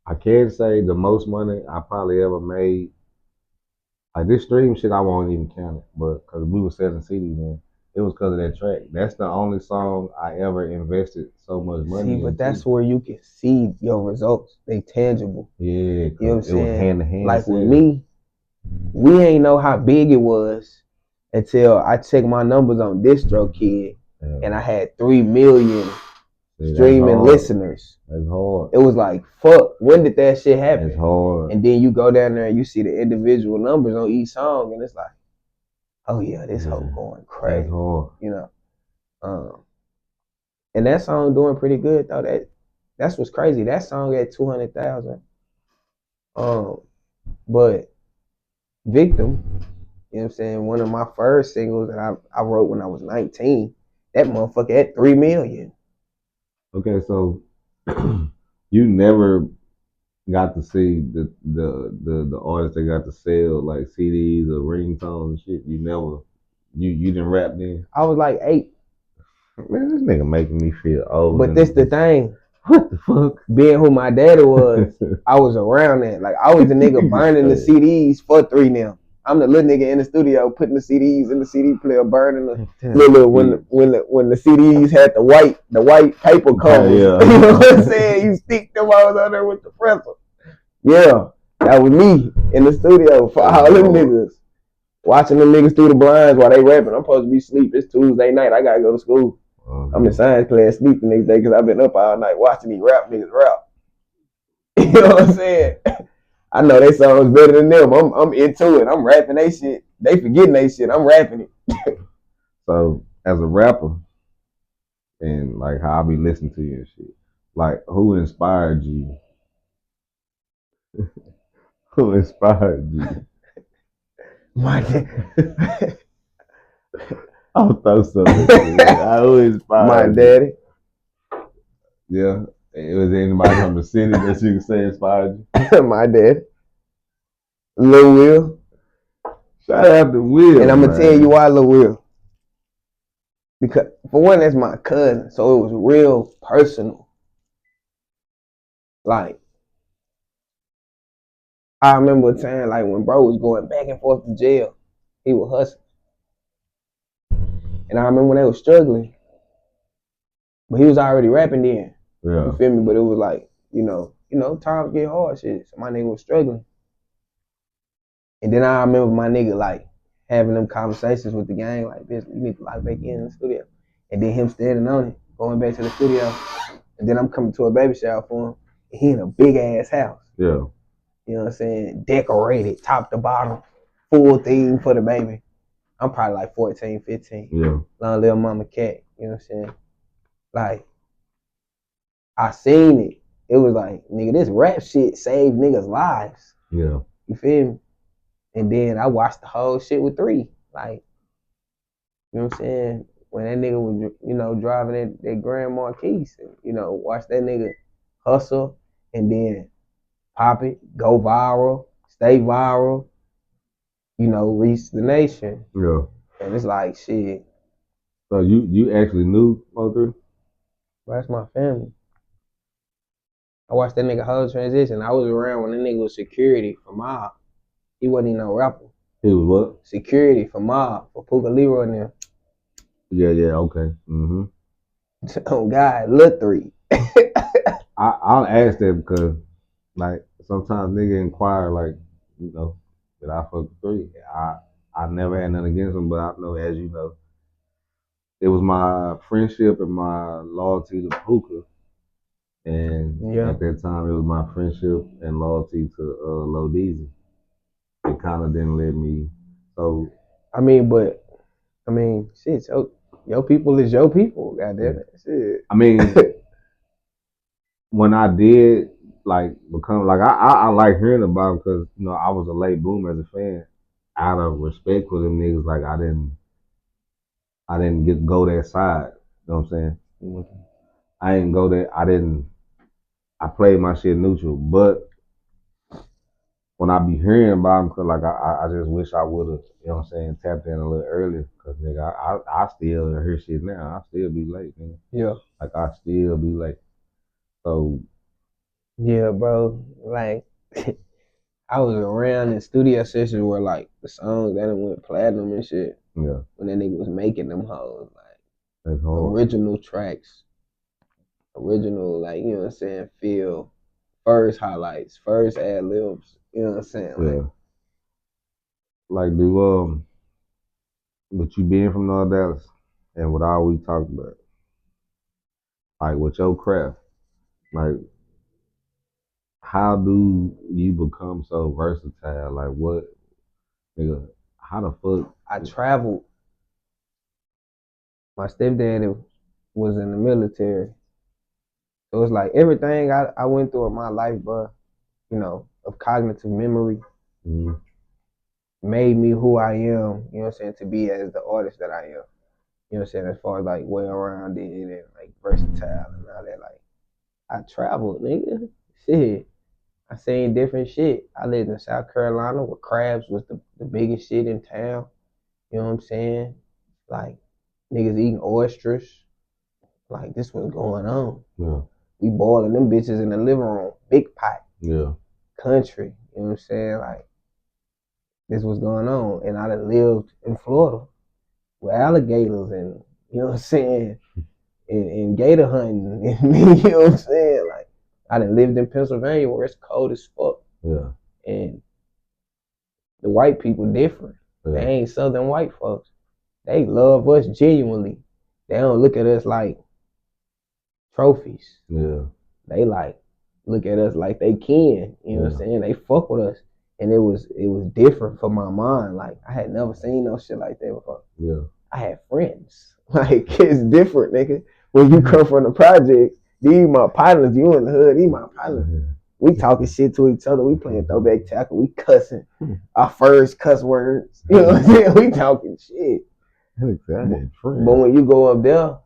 I can't say the most money I probably ever made. Like this stream shit, I won't even count it, but because we were selling CDs then, it was because of that track. That's the only song I ever invested so much money in. See, but that's where you can see your results. They tangible. Yeah, you know what I'm saying? It was hand to hand. Like with me, we ain't know how big it was until I checked my numbers on DistroKid, and I had 3 million streaming listeners. That's hard. It was like, fuck, when did that shit happen? It's hard. And then you go down there and you see the individual numbers on each song, and it's like, oh yeah, this hoe going crazy. That's hard. You know. And that song doing pretty good though. That's what's crazy. That song at 200,000. But Victim, You know what I'm saying? One of my first singles that I wrote when I was 19, that motherfucker had 3 million. Okay, so you never got to see the artists that got to sell like CDs or ringtones and shit. You never you didn't rap then. I was like 8. Man, this nigga making me feel old. But this the thing. What the fuck? Being who my daddy was, I was around that. Like I was the nigga burning the CDs for 3 now. I'm the little nigga in the studio putting the CDs in the CD player, burning the little when the CDs had the white paper covers. Yeah. You know what I'm saying? You stick them out there with the presser. Yeah, that was me in the studio for all them niggas. Watching them niggas through the blinds while they rapping. I'm supposed to be asleep. It's Tuesday night. I gotta go to school. I'm in science class sleep the next day because I've been up all night watching these rap niggas rap. You know what I'm saying? I know they songs better than them. I'm into it. I'm rapping they shit. They forgetting they shit. I'm rapping it. So as a rapper, and like how I be listening to you and shit, like who inspired you? Who inspired you? My I'll throw something. Who inspired my you? daddy. Yeah. Was there anybody from the city that you could say inspired you? My dad. Lil Will. Shout out to Will. And I'm gonna tell you why Lil Will. Because for one, that's my cousin, so it was real personal. Like I remember a time like when bro was going back and forth to jail, he was hustling. And I remember when they was struggling, but he was already rapping then. Yeah. You feel me? But it was like, you know, times get hard shit. So my nigga was struggling. And then I remember my nigga like having them conversations with the gang, like, bitch, you need to lock back in the studio. And then him standing on it, going back to the studio. And then I'm coming to a baby shower for him. And he in a big ass house. Yeah. You know what I'm saying? Decorated, top to bottom, full theme for the baby. I'm probably like 14, 15. Yeah. Long little mama cat. You know what I'm saying? Like, I seen it. It was like, nigga, this rap shit saved niggas' lives. Yeah. You feel me? And then I watched the whole shit with 3. Like, you know what I'm saying? When that nigga was, driving that Grand Marquis, watch that nigga hustle and then pop it, go viral, stay viral, reach the nation. Yeah. And it's like, shit. So you actually knew Mo3? Bro, that's my family. I watched that nigga whole transition. I was around when that nigga was security for Mob. He wasn't even no rapper. He was what? Security for Mob, for Puka Leroy and them. Yeah, okay. Mm-hmm. Oh God, Lil 3. I'll ask that because like sometimes nigga inquire like, that I fuck with 3. I never had nothing against him, but I know, as you know, it was my friendship and my loyalty to Puka. And at that time, it was my friendship and loyalty to Lil Deezy. It kind of didn't let me. So shit. So your people is your people. Goddamn it. Shit. I mean, when I did become I like hearing about him because I was a late bloomer as a fan. Out of respect for them niggas, like I didn't get go that side. You know what I'm saying? Mm-hmm. I didn't go there. I played my shit neutral, but when I be hearing about him, cause like I just wish I would have, what I'm saying, tapped in a little earlier. Cause nigga, I still hear shit now. I still be late, man. Yeah. Like I still be late. So. Yeah, bro. Like I was around in studio sessions where like the songs that went platinum and shit. Yeah. When that nigga was making them hoes, like original tracks. Original, like, you know what I'm saying, feel first highlights, first ad libs, you know what I'm saying? Yeah. Like with you being from North Dallas and with all we talked about, like with your craft, like how do you become so versatile? Like what, nigga, how the fuck? I traveled. My stepdad was in the military. So it's like everything I went through in my life, bro, of cognitive memory, made me who I am, you know what I'm saying, to be as the artist that I am. You know what I'm saying? As far as like well rounded and like versatile and all that. Like I traveled, nigga. Shit. I seen different shit. I lived in South Carolina where crabs was the biggest shit in town. You know what I'm saying? Like niggas eating oysters. Like this was going on. Yeah. We boiling them bitches in the living room. Big pot. Yeah. Country. You know what I'm saying? Like this was going on. And I done lived in Florida with alligators and you know what I'm saying? And gator hunting and you know what I'm saying? Like I done lived in Pennsylvania where it's cold as fuck. Yeah. And the white people different. Yeah. They ain't southern white folks. They love us genuinely. They don't look at us like trophies. Yeah. They like look at us like they can. You know what I'm saying? They fuck with us. And it was different for my mind. Like I had never seen no shit like that before. Yeah. I had friends. Like it's different, nigga. When you come from the project, these my partners, you in the hood, these my partners. Yeah. We talking shit to each other. We playing throwback tackle. We cussing. Our first cuss words. You know what I'm saying? We talking shit. Exactly. But when you go up there,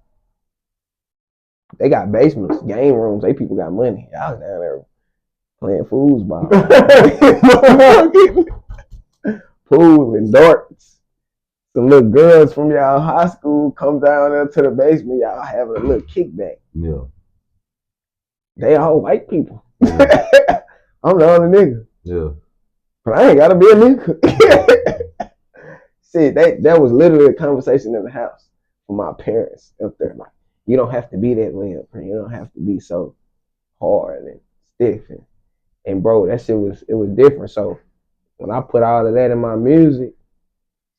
they got basements, game rooms. They people got money. I was down there playing foosball. Pool and darts. Some little girls from y'all high school come down there to the basement. Y'all having a little kickback. Yeah. They all white people. Yeah. I'm the only nigga. Yeah. But I ain't gotta be a nigga. See, that was literally a conversation in the house with my parents up there. Like, you don't have to be that way up here. You don't have to be so hard and stiff. And bro, that shit was different. So when I put all of that in my music,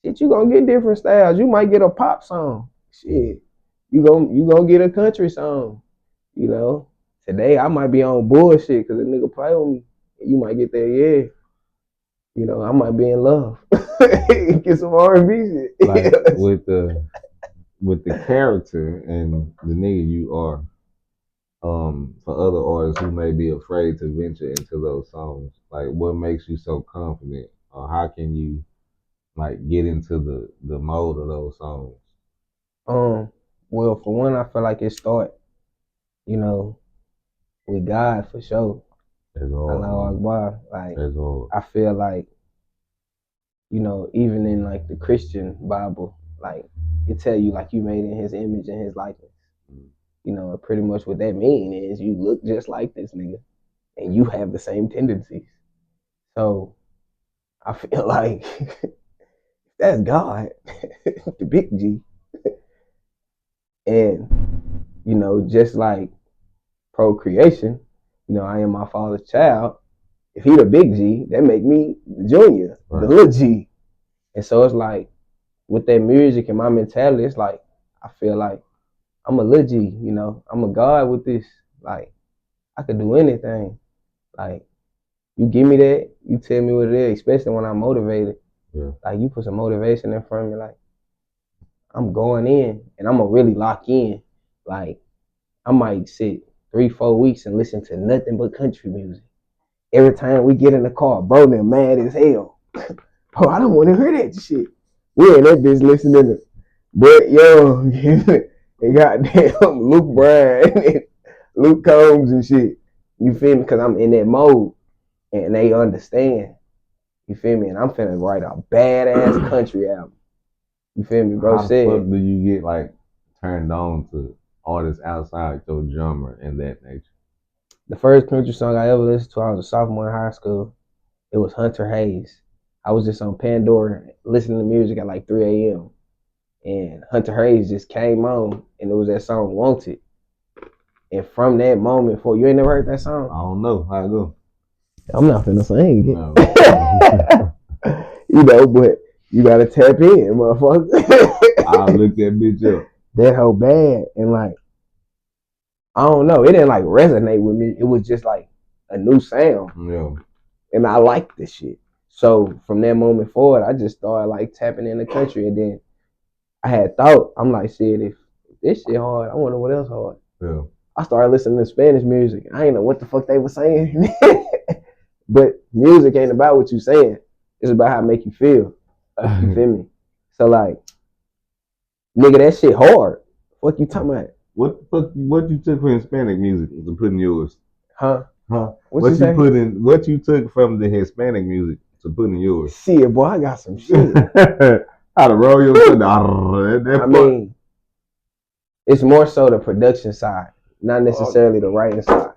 shit, you gonna get different styles. You might get a pop song. Shit. You gonna get a country song. You know? Today I might be on bullshit because a nigga play with me. You might get that, yeah. You know, I might be in love. Get some R&B shit. Like with the character and the nigga you are, for other artists who may be afraid to venture into those songs, like what makes you so confident, or how can you like get into the mode of those songs? Well, for one, I feel like it start, you know, with God for sure. Allahu Akbar. Like That's hard. I feel like, you know, even in like the Christian Bible, like it tell you like you made in His image and His likeness. You know, pretty much what that mean is you look just like this nigga, and you have the same tendencies. So I feel like that's God, the big G, and you know, just like procreation, you know, I am my father's child. If he the big G, that make me the junior, right, the little G. And so it's like, with that music and my mentality, it's like, I feel like I'm a little G, you know, I'm a God with this. Like, I could do anything. Like, you give me that, you tell me what it is, especially when I'm motivated. Yeah. Like, you put some motivation in front of me, like, I'm going in and I'm gonna really lock in. Like, I might sit 3-4 weeks and listen to nothing but country music. Every time we get in the car, bro, they're mad as hell. Bro, I don't want to hear that shit. We in that bitch listening to Brett Young and goddamn Luke Bryan and Luke Combs and shit. You feel me? Because I'm in that mode and they understand. You feel me? And I'm finna write a badass country album. You feel me, bro? How the fuck do you get like turned on to artists outside your genre and that nature? The first country song I ever listened to, I was a sophomore in high school. It was Hunter Hayes. I was just on Pandora listening to music at like 3 a.m. And Hunter Hayes just came on, and it was that song Wanted. And from that moment forward, you ain't never heard that song? I don't know. How it go? I'm not finna sing it. No. You know, but you gotta tap in, motherfucker. I'll look that bitch up. That whole bad. And like, I don't know, it didn't like resonate with me. It was just like a new sound. Yeah. And I liked this shit. So from that moment forward, I just started like tapping in the country. And then I had thought, I'm like, shit, if this shit hard, I wonder what else hard. Yeah. I started listening to Spanish music. I ain't know what the fuck they were saying. But music ain't about what you saying. It's about how it make you feel. You feel me? So like, nigga, that shit hard. What you talking about? What you took from Hispanic music to put in yours? Huh? Huh? What you say? What you took from the Hispanic music to put in yours? Shit, boy, I got some shit. How to roll your I mean, it's more so the production side, not necessarily the writing side.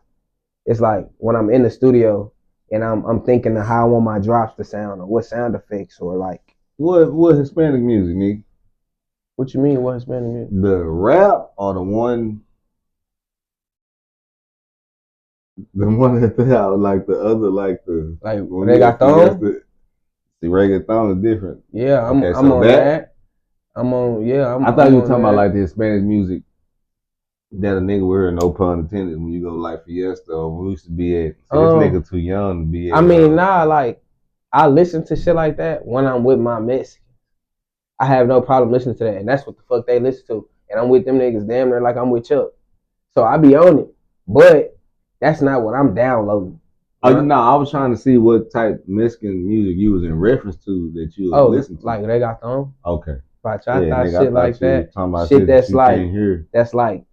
It's like when I'm in the studio and I'm thinking of how I want my drops to sound or what sound effects or like. What Hispanic music, nigga? What you mean? What Hispanic music? The rap or the one that put out like the other like the like reggaeton. The reggaeton is different. Yeah, I'm Okay, I'm so on that. I'm on I thought you were on talking about that. like the Hispanic music that a nigga would hear, no pun intended, when you go like Fiesta or we used to be at. See, this nigga too young to be at. I mean, nah, like I listen to shit like that when I'm with my Mexicans. I have no problem listening to that, and that's what the fuck they listen to. And I'm with them niggas damn near like I'm with Chuck. So I be on it, but that's not what I'm downloading. Oh, no, I was trying to see what type of Mexican music you was in reference to that you was listening to. Like reggaeton. Okay. Bachata, Yeah, nigga, shit like that. Shit that's like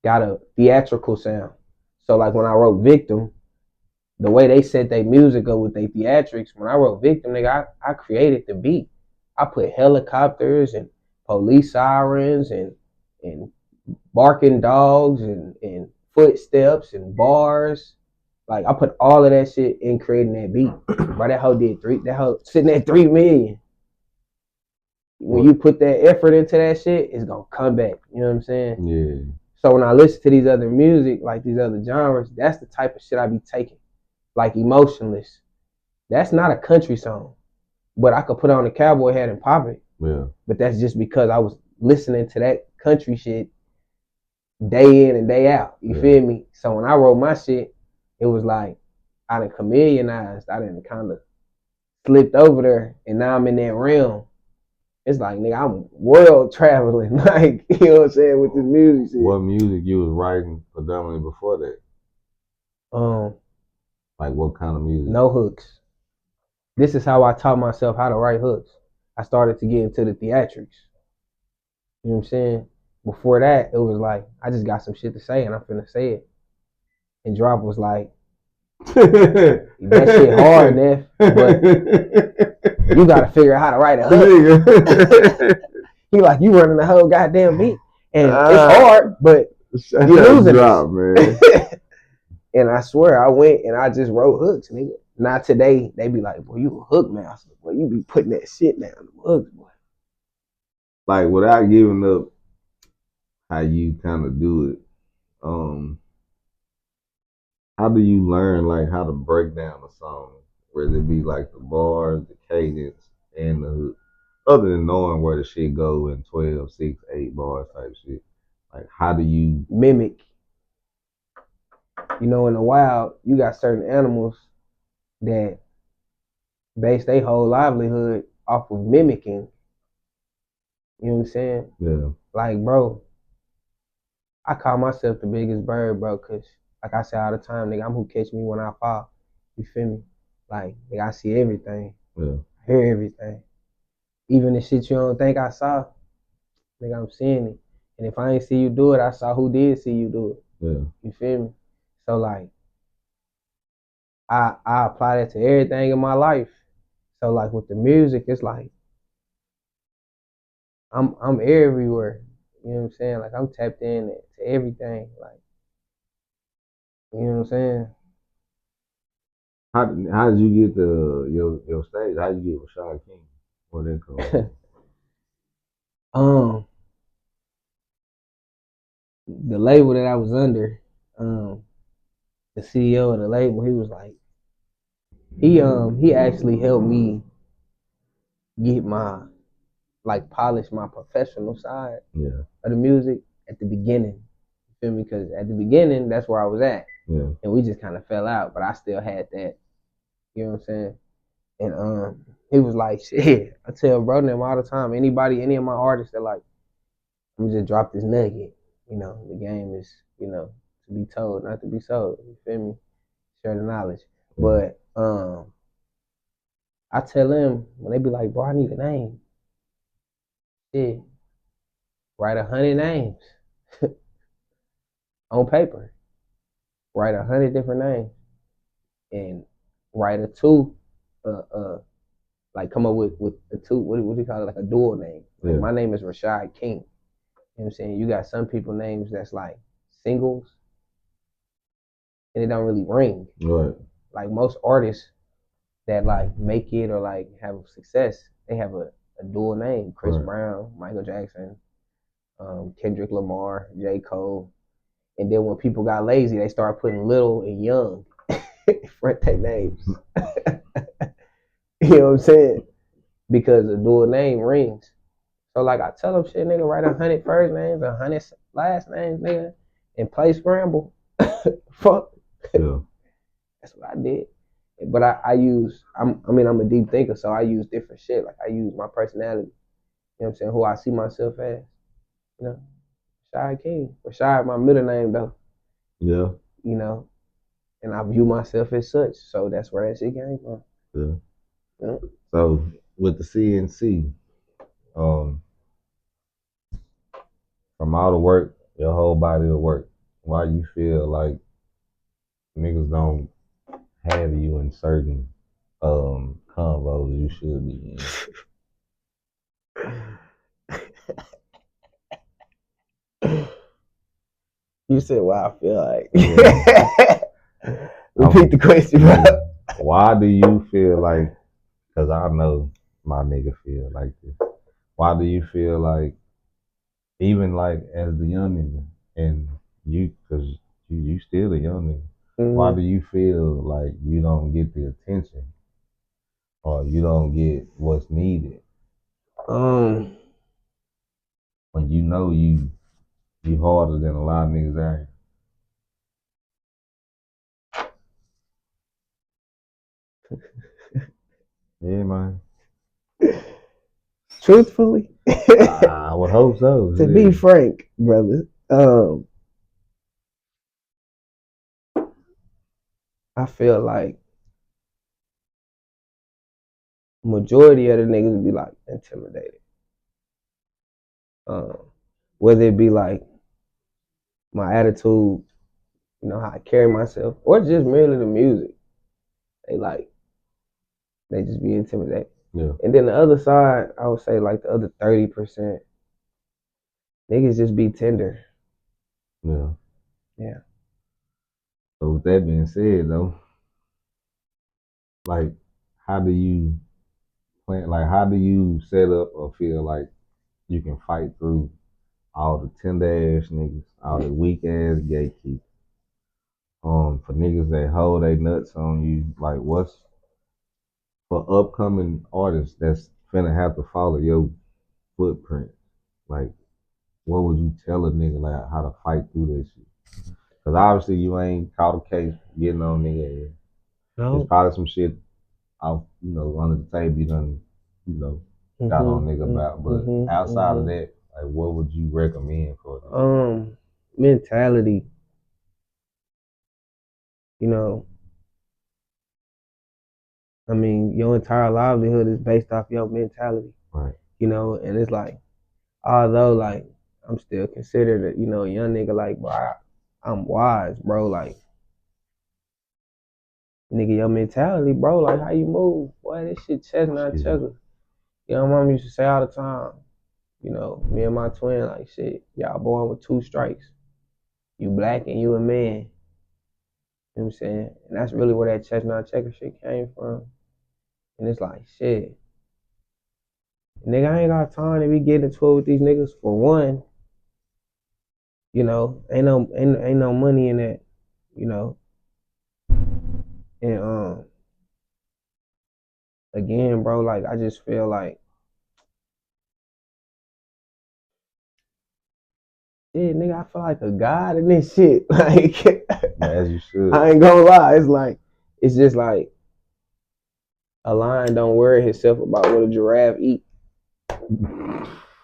got a theatrical sound. So like when I wrote Victim, the way they set their music up with their theatrics, when I wrote Victim, nigga, I created the beat. I put helicopters and police sirens and barking dogs and footsteps and bars. Like I put all of that shit in creating that beat. Bro, that hoe sitting at 3 million. When you put that effort into that shit, it's gonna come back. You know what I'm saying? Yeah. So when I listen to these other music, like these other genres, that's the type of shit I be taking. Like Emotionless. That's not a country song. But I could put on a cowboy hat and pop it. Yeah. But that's just because I was listening to that country shit day in and day out. You feel me? So when I wrote my shit, it was like I done chameleonized. I done kind of slipped over there, and now I'm in that realm. It's like, nigga, I'm world traveling. Like, you know what I'm saying, with this music shit. What music you was writing predominantly before that? Like what kind of music? No hooks. This is how I taught myself how to write hooks. I started to get into the theatrics. You know what I'm saying? Before that, it was like, I just got some shit to say and I'm finna say it. And Drop was like, that shit hard, Neff, but you gotta figure out how to write a hook. He like, you running the whole goddamn beat. And it's hard, but you're losing Drop, man. And I swear, I went and I just wrote hooks, nigga. Not today, they be like, boy, you a hook master. Boy, you be putting that shit down the hooks, boy. Like, without giving up how you kind of do it, how do you learn, like, how to break down a song? Whether it be, like, the bars, the cadence, and the hook. Other than knowing where the shit go in 12, 6, 8 bars type shit. Like, how do you... Mimic. You know, in the wild, you got certain animals that base their whole livelihood off of mimicking. You know what I'm saying? Yeah. Like, bro, I call myself the biggest bird, bro, because, like I say all the time, nigga, I'm who catch me when I fall. You feel me? Like, nigga, I see everything. Yeah. I hear everything. Even the shit you don't think I saw, nigga, I'm seeing it. And if I ain't see you do it, I saw who did see you do it. Yeah. You feel me? So, like, I apply that to everything in my life. So, like, with the music, it's like, I'm everywhere. You know what I'm saying? Like, I'm tapped in to everything. Like, you know what I'm saying? How did you get your stage? How did you get Rashad King? Where that come? The label that I was under, the CEO of the label, he was like, he actually helped me get my, like, polish my professional side of the music at the beginning. You feel me? Because at the beginning, that's where I was at. Yeah. And we just kind of fell out, but I still had that. You know what I'm saying? And he was like, shit, I tell bro them all the time, any of my artists that like, I'm just drop this nugget. You know, the game is, you know, to be told, not to be sold. You feel me? Share the knowledge. But I tell them when they be like, bro, I need a name. Shit, write 100 names on paper. Write 100 different names and write a two, like come up with a two. What do you call it? Like a dual name. Like Yeah. my name is Rashad King. You know what I'm saying? You got some people names that's like singles, and it don't really ring. Right. Like most artists that like make it or like have success, they have a dual name: Chris Right. Brown, Michael Jackson, Kendrick Lamar, J. Cole. And then when people got lazy, they started putting Little and Young front their names. You know what I'm saying? Because the dual name rings. So like I tell them, shit, nigga, write 100 first names, 100 last names, nigga, and play scramble. Fuck. Yeah. That's what I did. But I use, I'm a deep thinker, so I use different shit. Like I use my personality. You know what I'm saying? Who I see myself as. You know, Rashad King. Rashad, my middle name though. Yeah. You know, and I view myself as such. So that's where that shit came from. Yeah. Yeah. So with the CNC, from all the work, your whole body of work, why you feel like niggas don't have you in certain convos you should be in? You said why I feel like. Yeah. Repeat the question, bro. Why do you feel like, because I know my nigga feel like this, why do you feel like, even like as the young nigga, and you, because you still a young nigga, why do you feel like you don't get the attention or you don't get what's needed when you know you harder than a lot of niggas out here? Yeah, man. Truthfully, I would hope so. to be frank, brother, I feel like majority of the niggas be like intimidated. Whether it be like my attitude, you know, how I carry myself, or just merely the music. They just be intimidated. Yeah. And then the other side, I would say like the other 30%, niggas just be tender. Yeah. Yeah. So with that being said, though, like, how do you plan? Like, how do you set up or feel like you can fight through all the tender ass niggas, all the weak ass gatekeepers? For niggas that hold their nuts on you, like, what's for upcoming artists that's finna have to follow your footprint? Like, what would you tell a nigga like how to fight through this shit? Because obviously you ain't caught a case getting on nigga ass. There's probably some shit off, under the table you done, got on nigga about. But outside of that, like, what would you recommend for them? Mentality. You know, I mean, your entire livelihood is based off your mentality. Right. You know, and it's like, although like I'm still considered a, a young nigga, like, bro, I'm wise, bro. Like, nigga, your mentality, bro, like how you move, boy, this shit chestnut checker. You know, my mom used to say all the time, me and my twin, like, shit, y'all born with 2 strikes. You black and you a man. You know what I'm saying? And that's really where that chestnut checker shit came from. And it's like, shit. Nigga, I ain't got time to be getting into it with these niggas. For one, ain't no money in that, you know. And again, bro, like I just feel like, shit, nigga, I feel like a god in this shit. Like, as you should. I ain't gonna lie. It's just like a lion don't worry himself about what a giraffe eat.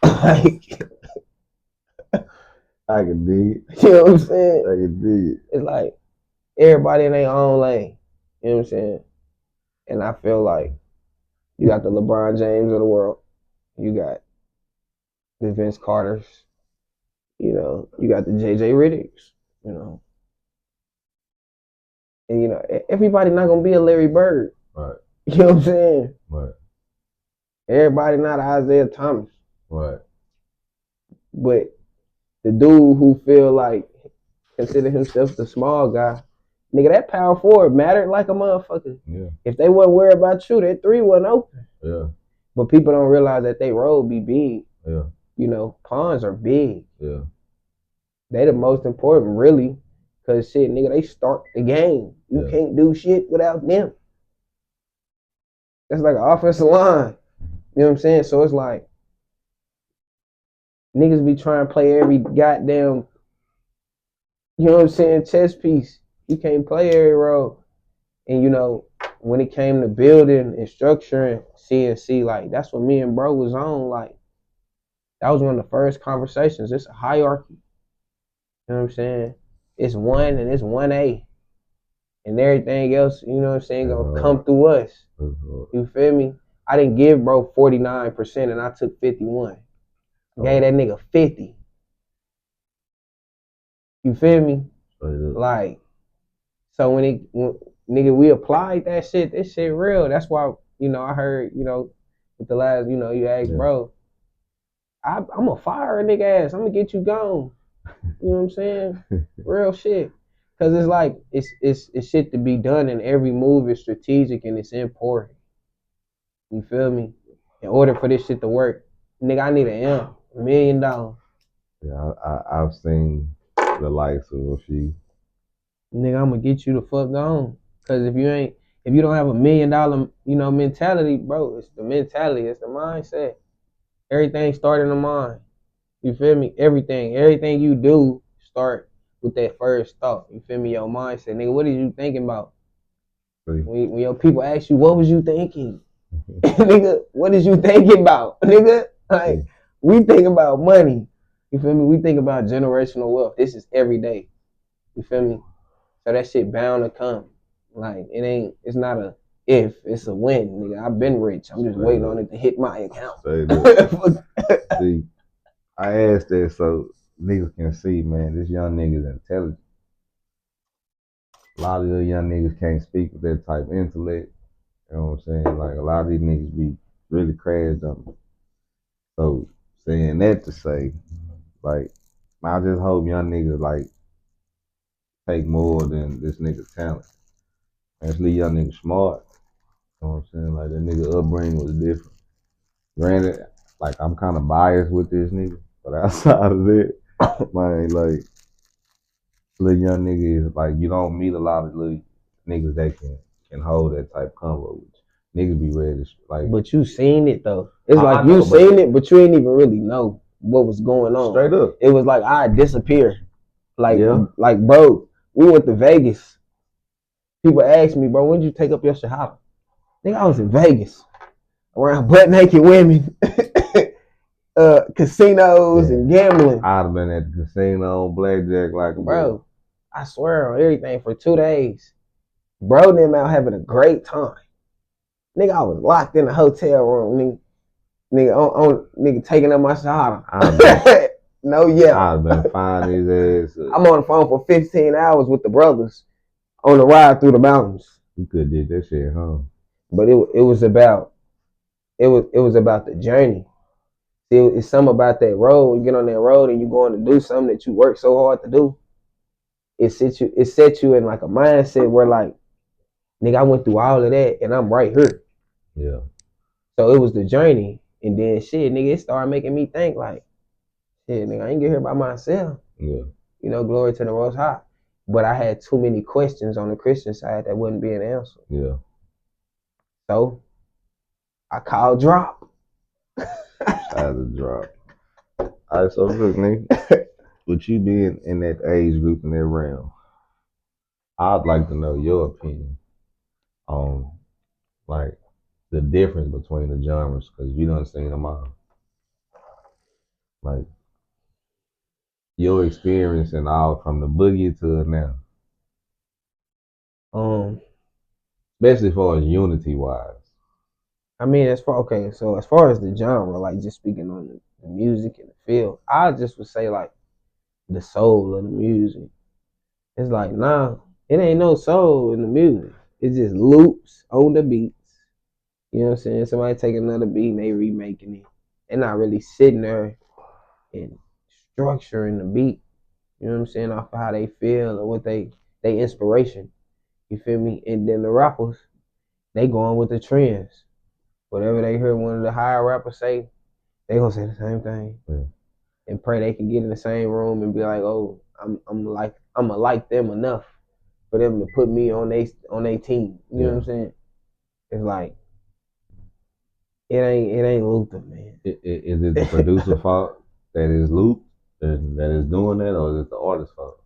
Like, I can dig it. You know what I'm saying? I can dig it. It's like everybody in their own lane. You know what I'm saying? And I feel like You got the LeBron James of the world. You got the Vince Carters. You got the JJ Riddicks. You know, and everybody not gonna be a Larry Bird. Right. You know what I'm saying? Right. Everybody not Isaiah Thomas. Right. But the dude who feel like consider himself the small guy, nigga, that power forward mattered like a motherfucker. Yeah. If they wasn't worried about you, that three wasn't open. Yeah. But people don't realize that they role be big. Yeah. Pawns are big. Yeah. They the most important, really. Cause shit, nigga, they start the game. You can't do shit without them. That's like an offensive line. You know what I'm saying? So it's like niggas be trying to play every goddamn, you know what I'm saying, chess piece. You can't play every role. And when it came to building and structuring CNC, like that's what me and bro was on. Like that was one of the first conversations. It's a hierarchy. You know what I'm saying? It's 1 and it's 1A. And everything else, you know what I'm saying, gonna come through us. You feel me? I didn't give bro 49% and I took 51. Gave that nigga 50. You feel me? Like, so when nigga, we applied that shit, this shit real. That's why, I heard, with the last, you asked, bro, I'm gonna fire a nigga ass. I'm gonna get you gone. You know what I'm saying? Real shit. Cause it's like it's shit to be done, and every move is strategic and it's important. You feel me? In order for this shit to work, nigga, I need $1 million. Yeah, I've seen the likes of a few. Nigga, I'm gonna get you the fuck gone. Cause if you don't have $1 million, mentality, bro, it's the mentality, it's the mindset. Everything starts in the mind. You feel me? Everything you do start with that first thought. You feel me? Your mindset, nigga. What are you thinking about? When your people ask you, what was you thinking? Nigga, what is you thinking about? Nigga, like we think about money. You feel me? We think about generational wealth. This is every day. You feel me? So that shit bound to come. Like it's not a if, it's a when, nigga. I've been rich. I'm just waiting on it to hit my account. See, I asked that so niggas can see, man, this young nigga's intelligent. A lot of the young niggas can't speak with that type of intellect. You know what I'm saying? Like a lot of these niggas be really crazy dumb. So saying that to say, like, I just hope young niggas like take more than this nigga's talent. Actually, young nigga smart. You know what I'm saying? Like that nigga upbringing was different. Granted, like I'm kind of biased with this nigga, but outside of that, man, like little young nigga is like you don't meet a lot of little niggas that can hold that type of convo with you. Niggas be ready to like. But you seen it though. It's like you seen it, but you ain't even really know what was going on. Straight up, it was like I disappeared. Like bro, we went to Vegas. People asked me, bro, when did you take up your shahada? Nigga, I was in Vegas around butt naked women, casinos and gambling. I'd have been at the casino, blackjack, like bro. I swear on everything for 2 days. Bro, them out having a great time. Nigga, I was locked in the hotel room, nigga taking up my shahada. No, yeah. I've been finding his ass. I'm on the phone for 15 hours with the brothers on the ride through the mountains. You could did that shit, huh? But it was about the journey. It's something about that road. When you get on that road and you're going to do something that you work so hard to do. It sets you in like a mindset where like, nigga, I went through all of that and I'm right here. Yeah. So it was the journey, and then shit, nigga, it started making me think like, shit, nigga, I ain't get here by myself. Yeah. Glory to the Most High. But I had too many questions on the Christian side that wasn't being answered. Yeah. So I called drop. I had to drop. All right, so look, nigga, with you being in that age group in that realm, I'd like to know your opinion on like the difference between the genres, because you done seen them all. Like your experience and all from the boogie to now. Especially as far as unity wise. I mean, as far as the genre, like just speaking on the music and the feel, I just would say like the soul of the music. It's like, nah, it ain't no soul in the music. It just loops on the beats. You know what I'm saying? Somebody take another beat and they remaking it. They're not really sitting there and structuring the beat. You know what I'm saying? Off of how they feel or what they inspiration. You feel me? And then the rappers, they going with the trends. Whatever they hear one of the higher rappers say, they gonna say the same thing. Yeah. And pray they can get in the same room and be like, oh, I'm like them enough for them to put me on they team. You know what I'm saying? It's like it ain't Luther, man. Is it the producer fault that is looped and that is doing that, or is it the artist's fault?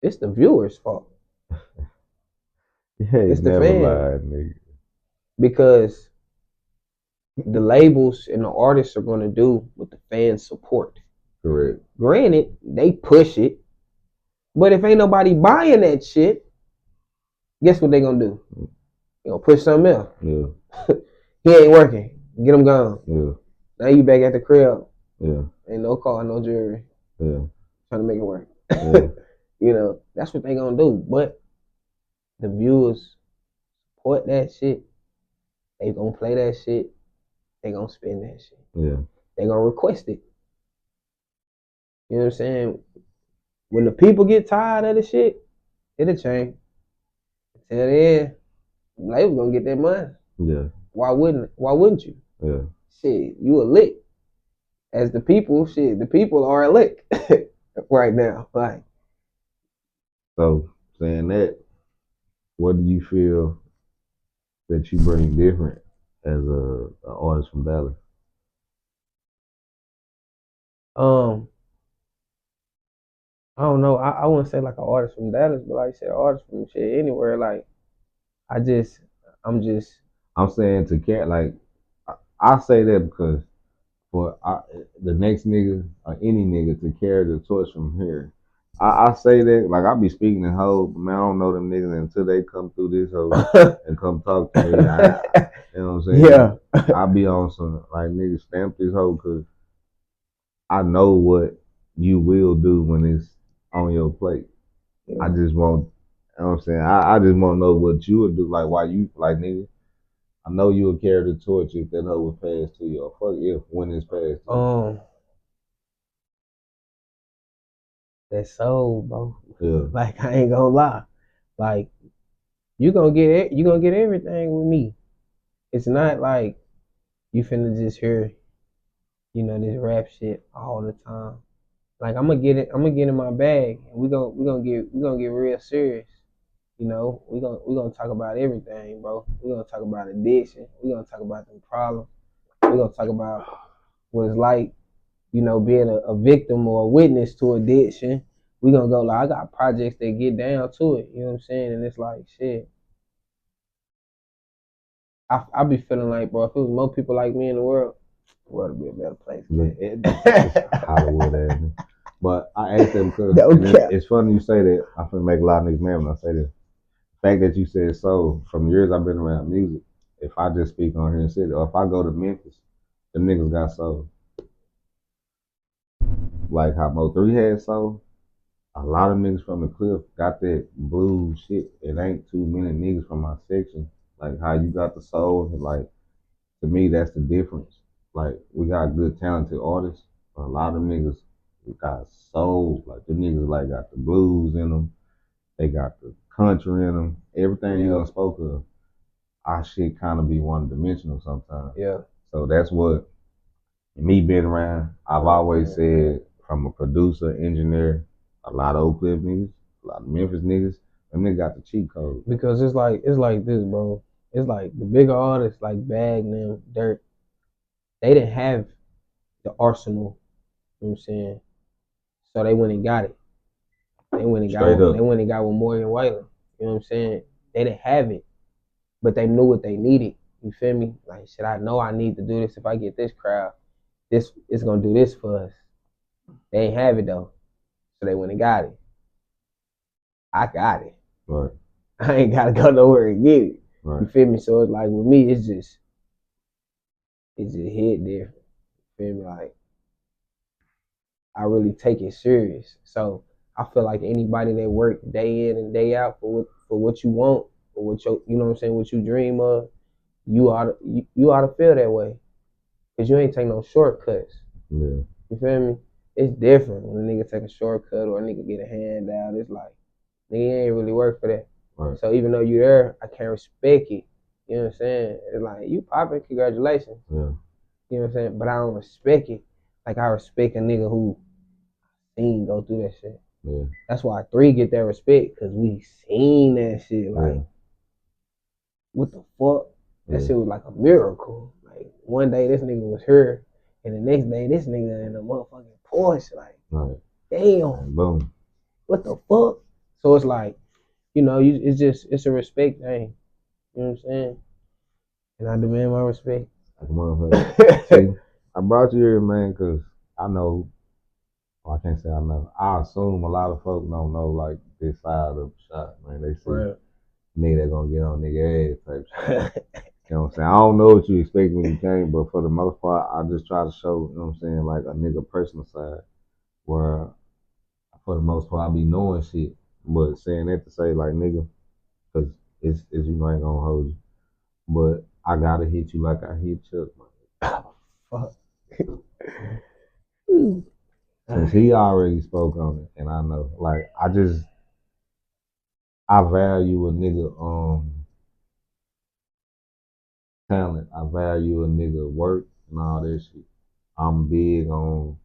It's the viewer's fault. Yeah, It's the never fan lied, nigga. because the labels and the artists are gonna do what the fans support. Correct. Granted, they push it, but if ain't nobody buying that shit, guess what they gonna do? They gonna push something else. Yeah. He ain't working. Get him gone. Yeah. Now you back at the crib. Yeah. Ain't no car, no jewelry. Yeah. Trying to make it work. Yeah. You know, that's what they gonna do. But the viewers support that shit. They gonna play that shit. They gonna spend that shit. Yeah. They gonna request it. You know what I'm saying? When the people get tired of the shit, it'll change. Until then, label's gonna get that money. Yeah. Why wouldn't you? Yeah. Shit, you a lick. As the people, the people are a lick right now. Like, So saying that, what do you feel that you bring different as a artist from Dallas? um, I don't know. I wouldn't say like an artist from Dallas, but like I said, an artist from shit anywhere. Like, I just, I'm just, I'm saying to cat like I say that because for the next nigga or any nigga to carry the torch from here. I say that like I be speaking in whole, but man, I don't know them niggas until they come through this hole and come talk to me. You know what I'm saying? yeah, I be on some like niggas stamp this hole because I know what you will do when it's on your plate. I just want, you know what I'm saying? I just want to know what you would do. Like, why you, like, nigga, I know you would carry the torch if that hoe was passed to you. Or fuck if when it's passed to you. That's so, bro. Yeah. Like, I ain't gonna lie. Like, you gonna get everything with me. It's not like you finna just hear, this rap shit all the time. Like, I'm gonna get in my bag, and we gonna get real serious. We gonna talk about everything, bro. We gonna talk about addiction. We gonna talk about the problems. We gonna talk about what it's like, being a victim or a witness to addiction. We gonna go like I got projects that get down to it. You know what I'm saying? And it's like shit. I be feeling like, bro, if it was more people like me in the world would be a better place. It's Hollywood ass. But I asked them because it's funny you say that. I finna make a lot of niggas mad when I say this. The fact that you said so, from years I've been around music, if I just speak on here and city, or if I go to Memphis, the niggas got soul. Like how Mo3 had soul. A lot of niggas from the cliff got that blues shit. It ain't too many niggas from my section. Like how you got the soul, and like to me that's the difference. Like we got good talented artists, but a lot of niggas got soul. Like the niggas like got the blues in them. They got the country in them. Everything you done spoke of, our shit kind of be one dimensional sometimes. Yeah. So that's what me being around. I've always said from a producer, engineer, a lot of Oak Cliff niggas, a lot of Memphis niggas, them niggas got the cheat code. Because it's like this, bro. It's like the bigger artists like Bag, them, Dirt. They didn't have the arsenal. You know what I'm saying? So they went and got it. They went and got with Morgan Whaler. You know what I'm saying? They didn't have it, but they knew what they needed. You feel me? Like, shit, I know I need to do this. If I get this crowd, this is gonna do this for us. They ain't have it though, so they went and got it. I got it. Right. I ain't gotta go nowhere and get it. Right. You feel me? So it's like with me, it's just hit different. You feel me? Like I really take it serious. So I feel like anybody that work day in and day out for what you want, for what you know what I'm saying, what you dream of, you ought to feel that way. Cause you ain't take no shortcuts. Yeah. You feel me? It's different when a nigga take a shortcut or a nigga get a handout. It's like, nigga, you ain't really work for that. Right. So even though you there, I can't respect it. You know what I'm saying? It's like, you popping, congratulations. Yeah. You know what I'm saying? But I don't respect it. Like I respect a nigga who seen go through that shit. Yeah. That's why 3 get that respect, cause we seen that shit. Like, Yeah. what the fuck? That Yeah. shit was like a miracle. Like one day this nigga was here, and the next day this nigga in a motherfucking Porsche. Like, Right. damn, And boom. what the fuck? So it's like, you know, it's a respect thing. You know what I'm saying? And I demand my respect. Like a motherfucker. See, I brought you here, man, because I know. Well, I can't say I know. I assume a lot of folks don't know like this side of the shot, man. They see Right. nigga that gonna get on nigga ass type shit. You know what I'm saying? I don't know what you expect when you came, but for the most part, I just try to show, you know what I'm saying, like a nigga personal side where for the most part I be knowing shit. But saying that to say like nigga, cause it's you know I ain't gonna hold you. But I gotta hit you like I hit Chuck, man. Fuck. Since he already spoke on it and I know. Like I value a nigga talent. I value a nigga work and all that shit. I'm big on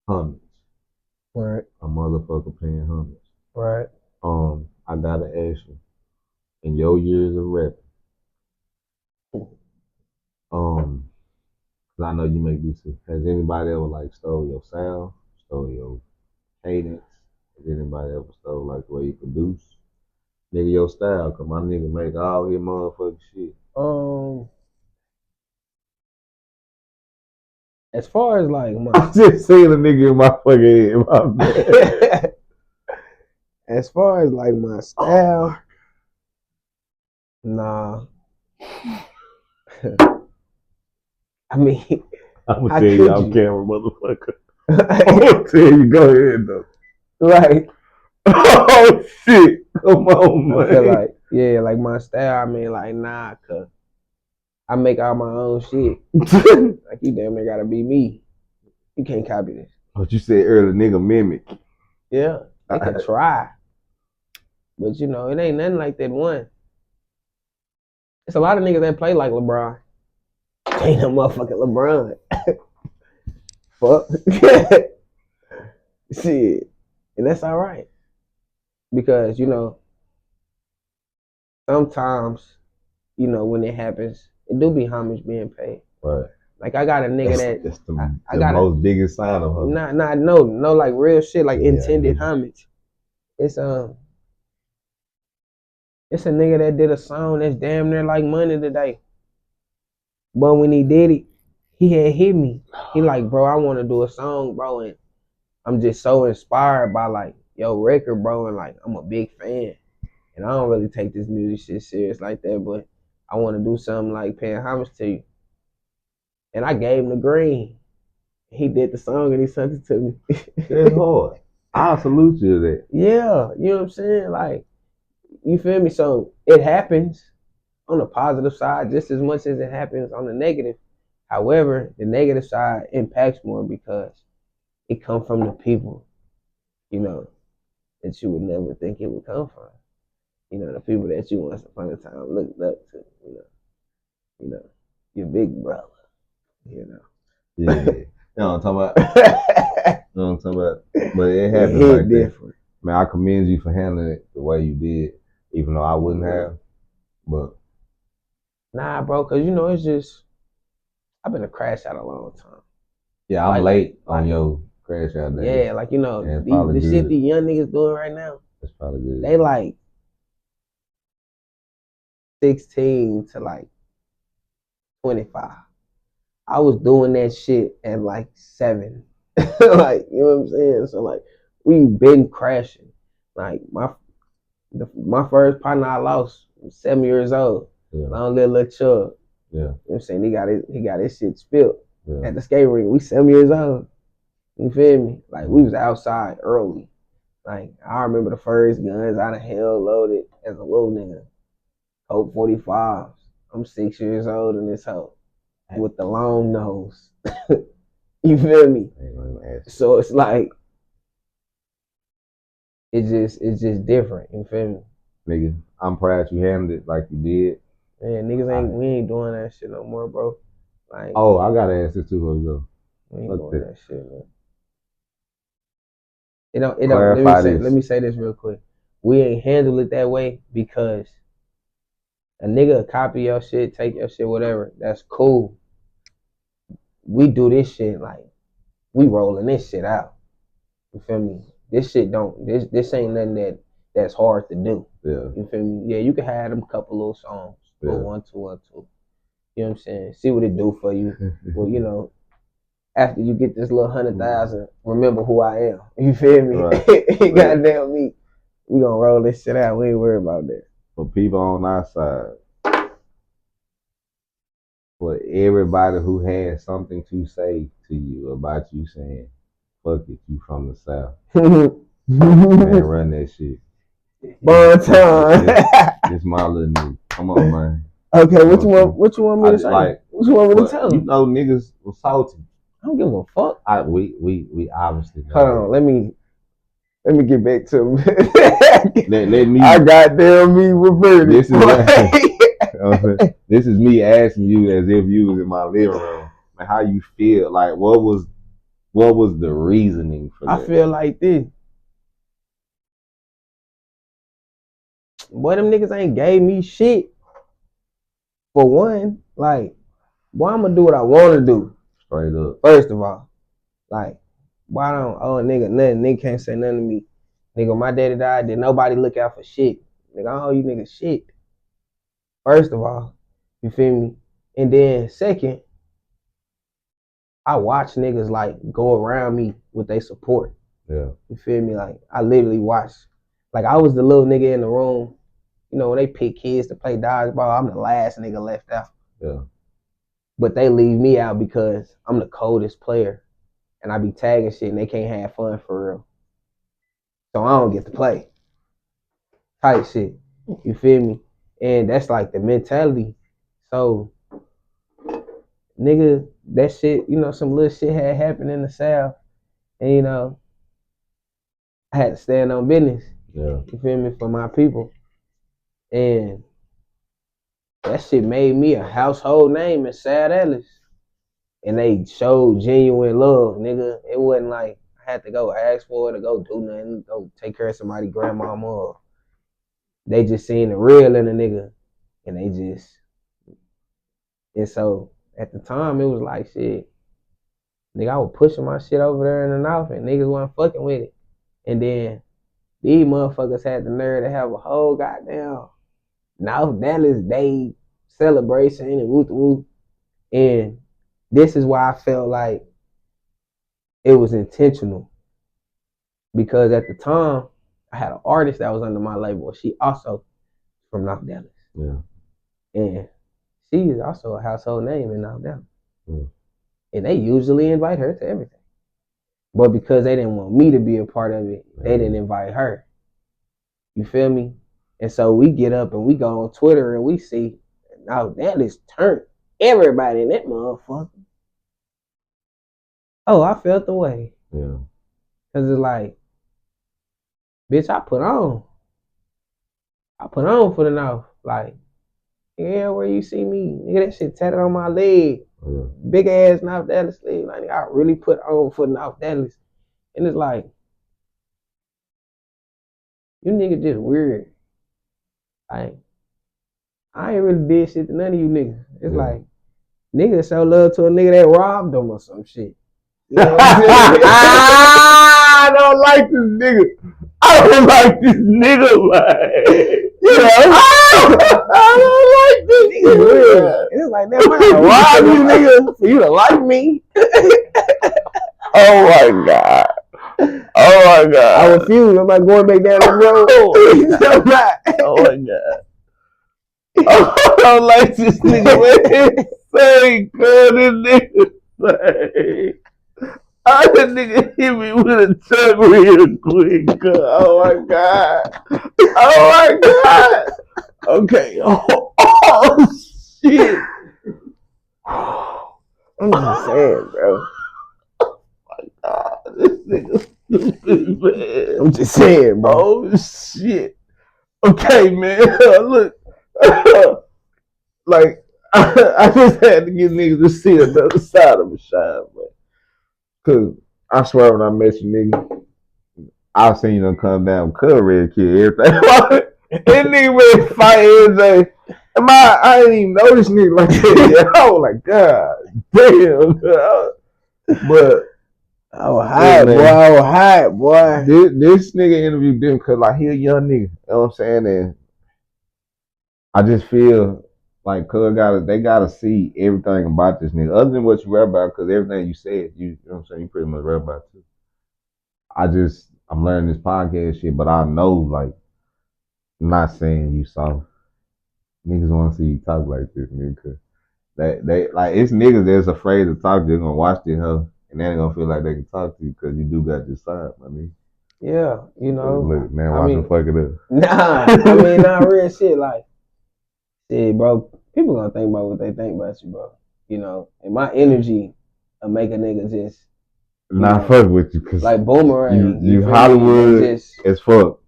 homage. Right. A motherfucker paying homage. Right. I gotta ask you, in your years of rapping, 'cause I know you make beats. Has anybody ever like stole your sound, stole your cadence? Has anybody ever stole like the way you produce? Nigga, your style, cause my nigga make all his motherfucking shit. As far as like my I just seen a nigga in my fucking head. My bad. as far as like my style, nah. I mean, I'm gonna how tell you could off you? camera, motherfucker. I'm gonna tell you, go ahead though. Right. Oh shit! Come on, man. I feel like, yeah, like my style. I mean, like, nah, cause I make all my own shit. Like you damn near gotta be me. You can't copy this. What you said earlier, nigga mimic. Yeah, they can try, but you know, it ain't nothing like that one. It's a lot of niggas that play like LeBron. Ain't no motherfucking LeBron. Fuck. Shit. And that's all right. Because, you know, sometimes, you know, when it happens, it do be homage being paid. Right. Like I got a nigga That's I the got most biggest sign of her. no like real shit, like Yeah, intended yeah. homage. It's a nigga that did a song that's damn near like money today. But when he did it, he had hit me. He like, bro, I want to do a song, bro, and I'm just so inspired by like your record, bro, and like I'm a big fan. And I don't really take this music shit serious like that, but I want to do something like paying homage to you. And I gave him the green. He did the song and he sent it to me. That's hard. I salute you to that. Yeah, you know what I'm saying? Like, you feel me? So it happens on the positive side just as much as it happens on the negative. However, the negative side impacts more because it comes from the people, you know, that you would never think it would come from. You know, the people that you once upon a time looked up to, you know, your big brother, you know. Yeah. You know what I'm talking about? You know what I'm talking about? But it happens like different. that. Man, I commend you for handling it the way you did, even though I wouldn't have. But nah, bro, cause you know it's just I've been a crash out a long time. yeah, I'm late on your crash out day. Yeah, like you know, yeah, the shit these young niggas doing right now. That's probably good. They like 16 to like 25. I was doing that shit at like 7. Like, you know what I'm saying? So like we been crashing. Like My first partner I lost was 7 years old. Yeah. Long little chub. Yeah. You know what I'm saying? He got his shit spilled Yeah. at the skate rink. We 7 years old. You feel me? Like we was outside early. Like I remember the first guns I done held loaded as a little nigga. Coke 45s. I'm 6 years old in this hoe with the long nose. You feel me? So it's like it's just different. You feel me? Nigga, I'm proud you handled it like you did. Man, niggas we ain't doing that shit no more, bro. Like, oh, I gotta ask this too, before we go. We ain't doing that shit, man. Let me say this real quick. We ain't handle it that way because a nigga copy your shit, take your shit, whatever. That's cool. We do this shit like we rolling this shit out. You feel me? This shit this ain't nothing that's hard to do. Yeah. You feel me? Yeah, you can have them couple little songs. Yeah. One, two. You know what I'm saying? See what it do for you. Well, you know, after you get this little 100,000, remember who I am. You feel me? Right. Goddamn me. We gonna roll this shit out. We ain't worried about that. For people on our side, for everybody who has something to say to you about you saying, fuck it, you from the South. Man, run that shit. Bon time. It's my little nigga. Come on, man. Okay, what you want me to say? Like, what you want me to tell you know niggas was salty. I don't give a fuck. We obviously know. Hold on, let me get back to let me. I goddamn me reverted. This is me asking you as if you was in my living room. Man, how you feel? Like what was the reasoning for that? I feel like this. Boy, them niggas ain't gave me shit. For one, like, boy, I'm gonna do what I want to do. Straight up. First of all, like, boy, I don't owe a nigga nothing. Nigga can't say nothing to me. Nigga, my daddy died. Did nobody look out for shit? Nigga, I don't owe you niggas shit. First of all, you feel me? And then second, I watch niggas like go around me with their support. Yeah. You feel me? Like I literally watch. Like I was the little nigga in the room. You know, when they pick kids to play dodgeball, I'm the last nigga left out. Yeah. But they leave me out because I'm the coldest player. And I be tagging shit and they can't have fun for real. So I don't get to play. Type shit. You feel me? And that's like the mentality. So, nigga, that shit, you know, some little shit had happened in the South. And, you know, I had to stand on business. Yeah. You feel me? For my people. And that shit made me a household name in Sad Ellis. And they showed genuine love, nigga. It wasn't like I had to go ask for it or go do nothing, go take care of somebody's grandmama. They just seen the real in a nigga. And so at the time it was like shit. Nigga, I was pushing my shit over there in the Nawf and niggas wasn't fucking with it. And then these motherfuckers had the nerve to have a whole goddamn Nawf Dallas Day celebration and woo. And this is why I felt like it was intentional. Because at the time, I had an artist that was under my label. She also from Nawf Dallas. Yeah. And she is also a household name in Nawf Dallas. Yeah. And they usually invite her to everything. But because they didn't want me to be a part of it, they didn't invite her. You feel me? And so we get up and we go on Twitter and we see Nawf Dallas turned everybody in that motherfucker. Oh, I felt the way. Yeah. Cause it's like, bitch, I put on for the Nawf. Like, yeah, where you see me? Nigga, that shit tatted on my leg. Yeah. Big ass Nawf Dallas leg. Like, I really put on for Nawf Dallas. And it's like, you niggas just weird. Like, I ain't really did shit to none of you niggas. It's like, niggas show love to a nigga that robbed them or some shit. You know what I'm saying? I don't like this nigga. I don't like this nigga, man. You know, I don't like this nigga. It's like, that might rob you, nigga, for you to like me. Oh my God. Oh my I god. refuse. I'm not going back down the road. I'm not. Oh my god. Oh, I don't like this nigga, man. Say, cuz this nigga say. Oh, that nigga hit me with a truck real quick, cuz. Oh my god. Oh my god. Okay. Oh shit. I'm just saying, bro. This nigga stupid, man. I'm just saying, bro. Oh shit. Okay, man. Look. Like I just had to get niggas to see another side of a shine, man. Cause I swear when I met you, nigga, I've seen them come down, cut red kid, everything. That nigga ready to fight everything. I didn't even know this nigga like that. Yeah, I was like, God damn. But I was hot, boy. I was hot, boy. This nigga interviewed them because like he a young nigga. You know what I'm saying? And I just feel like cuz they gotta see everything about this nigga. Other than what you rap about, because everything you said, you know what I'm saying, you pretty much rap about too. I'm learning this podcast shit, but I know like I'm not saying you soft. Niggas wanna see you talk like this, nigga. Cause they like it's niggas that's afraid to talk to you, gonna watch this hoe and they ain't gonna feel like they can talk to you because you do got this side, I mean. Yeah, you know. Look, man, watch him fuck it up. Nah, I mean, not real shit. Like, shit, bro. People gonna think about what they think about you, bro. You know, and my energy will make a nigga just not fuck with you because like boomerang. You Hollywood as fuck,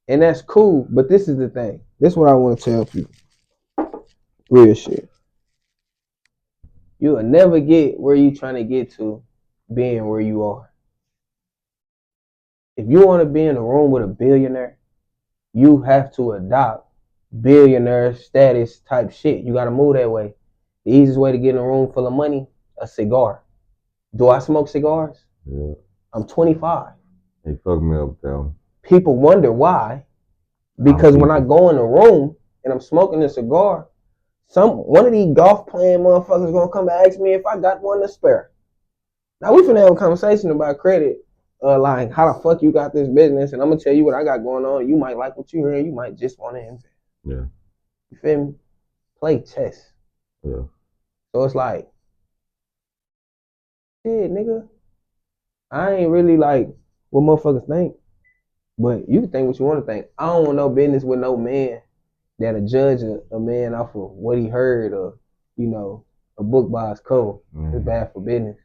and that's cool. But this is the thing. This is what I want to tell people. Real shit. You will never get where you trying to get to, being where you are. If you want to be in a room with a billionaire, you have to adopt billionaire status type shit. You got to move that way. The easiest way to get in a room full of money, a cigar. Do I smoke cigars? Yeah. I'm 25. They fucked me up though. People wonder why. Because when I go in a room and I'm smoking a cigar, one of these golf playing motherfuckers gonna come and ask me if I got one to spare. Now we finna have a conversation about credit. Like how the fuck you got this business, and I'm gonna tell you what I got going on. You might like what you hear, you might just want to invest. Yeah. You feel me? Play chess. Yeah. So it's like, shit, nigga. I ain't really like what motherfuckers think, but you can think what you want to think. I don't want no business with no man that'll judge a man off of what he heard or, you know, a book by its cover. It's bad for business.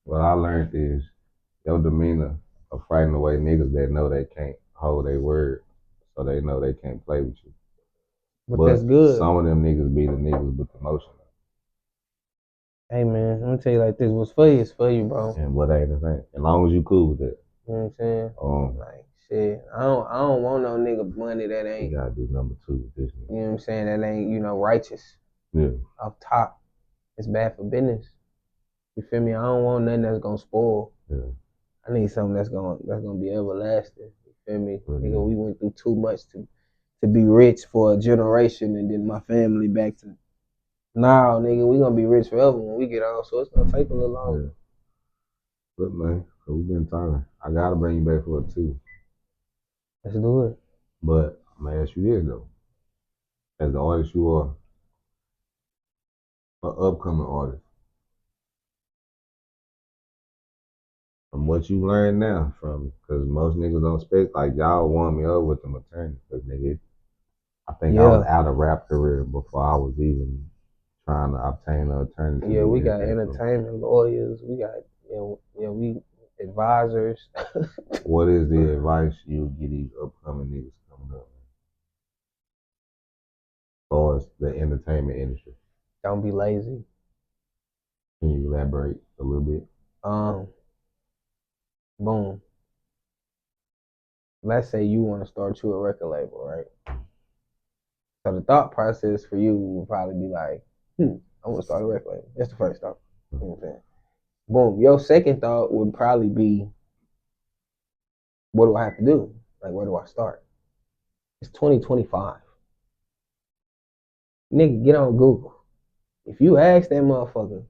What I learned is your demeanor of fighting away niggas that know they can't hold their word, so they know they can't play with you. But that's good. Some of them niggas be the niggas with the motion. Hey man, let me tell you like this: what's for you is for you, bro. And what ain't the thing? As long as you cool with it. You know what I'm saying? Like shit, I don't want no nigga money that ain't. You gotta do number two with this nigga. You know what I'm saying? That ain't, you know, righteous. Yeah. Off top, it's bad for business. You feel me? I don't want nothing that's gonna spoil. Yeah. I need something that's gonna be everlasting. You feel me? Nigga, we went through too much to be rich for a generation, and then my family back to. Nah, nigga, we gonna be rich forever when we get out, so it's gonna take a little longer. Yeah. Look, man, we've been talking. I gotta bring you back for it too. Let's do it. But I'm gonna ask you this though. As the artist you are, an upcoming artist, from what you learned now, because most niggas don't expect, like y'all won me up with them attorneys, because nigga, I think I was out of rap career before I was even trying to obtain an attorney. Yeah, we got entertainment lawyers. We got we advisors. What is the advice you give these upcoming niggas coming up? As far as the entertainment industry. Don't be lazy. Can you elaborate a little bit? Boom. Let's say you want to start you a record label, right? So the thought process for you would probably be like, I want to start a record label. That's the first thought. You know what I'm saying? Boom. Your second thought would probably be, what do I have to do? Like, where do I start? It's 2025. Nigga, get on Google. If you ask that motherfucker,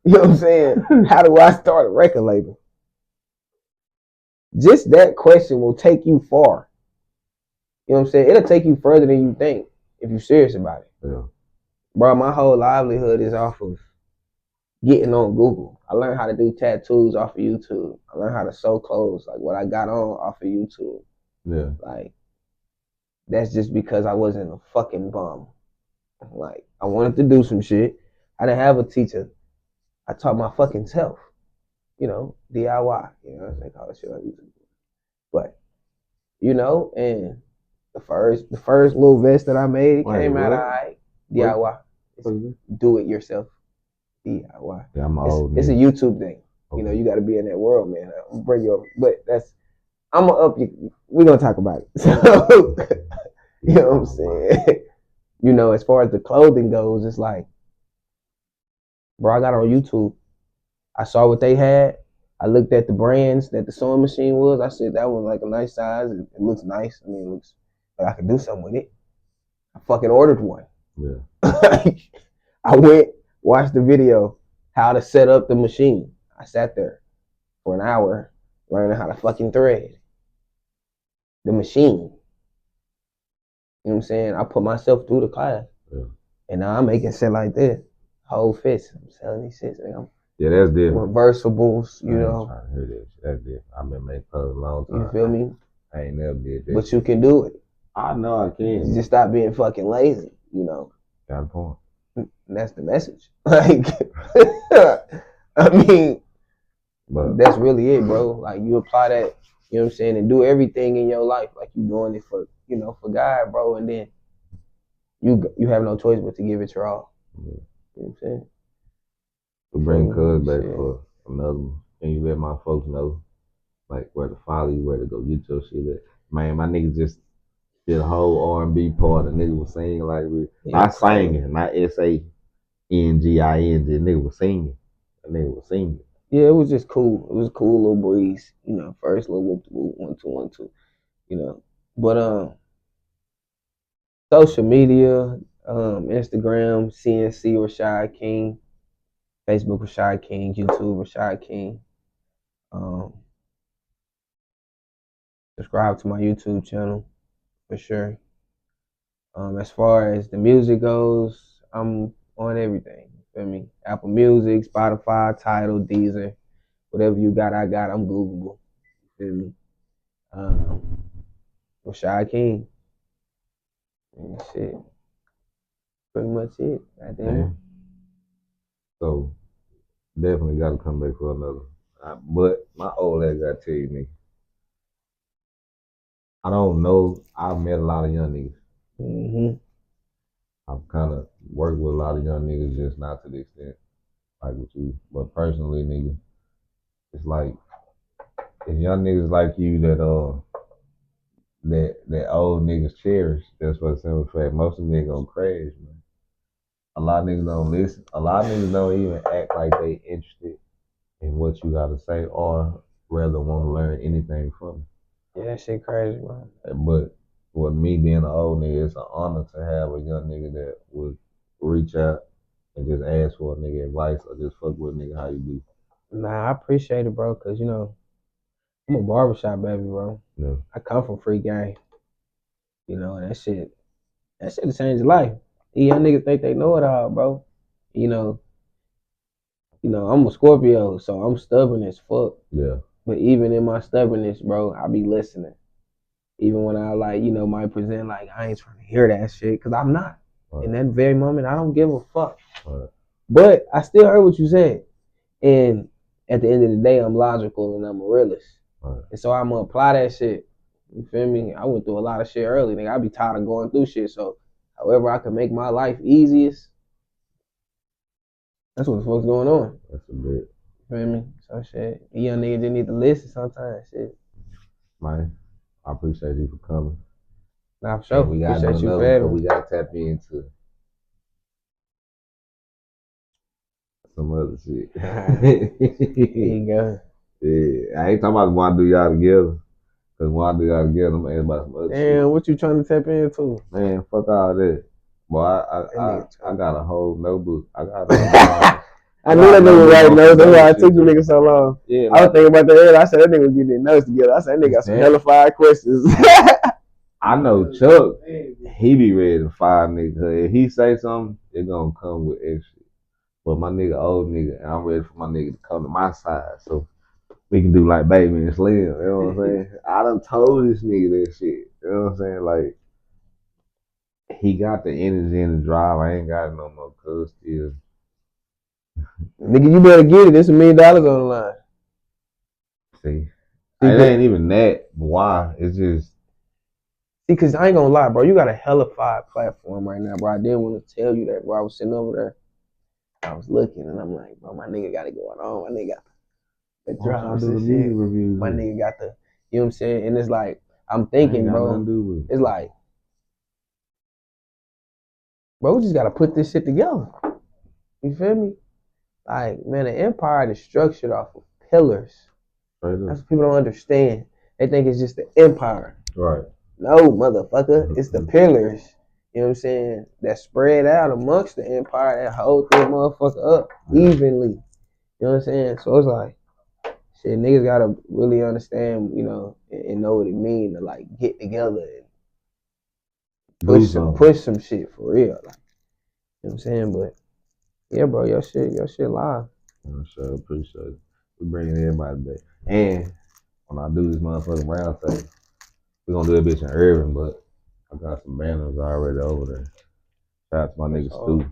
You know what I'm saying? How do I start a record label? Just that question will take you far. You know what I'm saying? It'll take you further than you think if you're serious about it. Yeah. Bro, my whole livelihood is off of getting on Google. I learned how to do tattoos off of YouTube. I learned how to sew clothes, like what I got on off of YouTube. Yeah. Like, that's just because I wasn't a fucking bum. Like, I wanted to do some shit. I didn't have a teacher. I taught my fucking self. You know, DIY. You know, they call it shit on YouTube. But, you know, and the first little vest that I made came out of DIY. Do it yourself. DIY. Yeah, I'm it's a YouTube thing. Okay. You know, you got to be in that world, man. I'll bring you up, but I'm gonna up you. We're gonna talk about it. So, you know what I'm saying? You know, as far as the clothing goes, it's like, bro, I got on YouTube. I saw what they had. I looked at the brands that the sewing machine was. I said that was like a nice size. It looks nice. I mean, it looks like I could do something with it. I fucking ordered one. Yeah. I went, watched the video, how to set up the machine. I sat there for an hour learning how to fucking thread the machine. You know what I'm saying? I put myself through the class. Yeah. And now I'm making shit like this. Whole fits. I'm selling these shits. Yeah, that's different. Reversibles, you know. I'm trying to hear that. That's different. I've been making clothes a long time. You feel me? I ain't never did that. But you can do it. I know I can. You just stop being fucking lazy, you know. Got a point. And that's the message. Like, I mean, but that's really it, bro. Like, you apply that, you know what I'm saying, and do everything in your life like you doing it for, you know, for God, bro. And then you have no choice but to give it your all. Yeah. You know what I'm saying? To bring cuz back for another one. Can you let my folks know, like, where to follow you, where to go get your shit at? Man, my niggas just did a whole R&B part. The nigga was singing like not singing, not SANGING. Nigga was singing. That nigga was singing. Yeah, it was just cool. It was a cool little breeze. You know, first little whoop, 1 2 1 2. You know, but social media, Instagram, CNC Rashad King, Facebook Rashad King, YouTube Rashad King. Subscribe to my YouTube channel for sure. As far as the music goes, I'm on everything. You feel me? Apple Music, Spotify, Tidal, Deezer, whatever you got, I got. I'm Googleable. You feel me? Rashad King. And shit. Pretty much it. Goddamn. So definitely got to come back for another. But my old ass got to tell you, nigga. I don't know. I've met a lot of young niggas. Mm-hmm. I've kind of worked with a lot of young niggas, just not to the extent like with you. But personally, nigga, it's like it's young niggas like you that old niggas cherish. That's what simple fact. Most of them niggas gonna crash, man. A lot of niggas don't listen. A lot of niggas don't even act like they interested in what you gotta say, or rather want to learn anything from you. Yeah, that shit crazy, man. But with me being an old nigga, it's an honor to have a young nigga that would reach out and just ask for a nigga advice or just fuck with a nigga how you do. Nah, I appreciate it, bro, because, you know, I'm a barbershop baby, bro. Yeah. I come from free game. You know, and that shit has changed life. These young niggas think they know it all, bro. You know, I'm a Scorpio, so I'm stubborn as fuck. Yeah. But even in my stubbornness, bro, I be listening. Even when I, like, you know, might present like I ain't trying to hear that shit, because I'm not. Right. In that very moment, I don't give a fuck. Right. But I still heard what you said. And at the end of the day, I'm logical and I'm a realist. Right. And so I'm going to apply that shit. You feel me? I went through a lot of shit early. Nigga, I be tired of going through shit. So however I can make my life easiest, that's what the fuck's going on. That's a bit. You feel me? So shit. You young niggas just need to listen sometimes. Shit. Man, I appreciate you for coming. Nah, for sure. We got to tap into some other shit. There you go. Yeah, I ain't talking about why do y'all together. Cause why do y'all together? I'm asking about some other shit. Damn, what you trying to tap into? Man, fuck all that. Boy, I got a whole notebook. I got I knew that nigga was writing notes. That's why I took you nigga so long. Yeah, I was thinking about that earlier. I said that nigga was getting their notes together. I said that nigga got some hella fire questions. I know Chuck, he be ready to fire nigga. If he say something, it gonna come with extra. But my nigga, old nigga, and I'm ready for my nigga to come to my side. So we can do like Baby and Slim. You know what I'm saying? I done told this nigga that shit. You know what I'm saying? Like, he got the energy and the drive. I ain't got it no more, cuz still. Nigga, you better get it. There's $1 million on the line. See, it ain't even that. Why? It's just. See, cause I ain't gonna lie, bro. You got a hella fire platform right now, bro. I didn't want to tell you that, bro. I was sitting over there. I was looking, and I'm like, bro, my nigga got it going on. My nigga got the drops and shit. My nigga got the, you know what I'm saying? And it's like, I'm thinking, bro, it's like, bro, we just gotta put this shit together. You feel me? Like, man, the empire is structured off of pillars. Right. That's what people don't understand. They think it's just the empire. Right. No, motherfucker. It's the pillars. You know what I'm saying? That spread out amongst the empire that hold that motherfucker up evenly. You know what I'm saying? So it's like, shit, niggas gotta really understand, you know, and know what it means to like get together and push some shit for real. Like, you know what I'm saying? But yeah, bro, your shit live. I'm sure, appreciate it. We bringing everybody back. And when I do this motherfucking round table, we're gonna do a bitch in Irving, but I got some banners already over there. Shout out to my nigga Stu.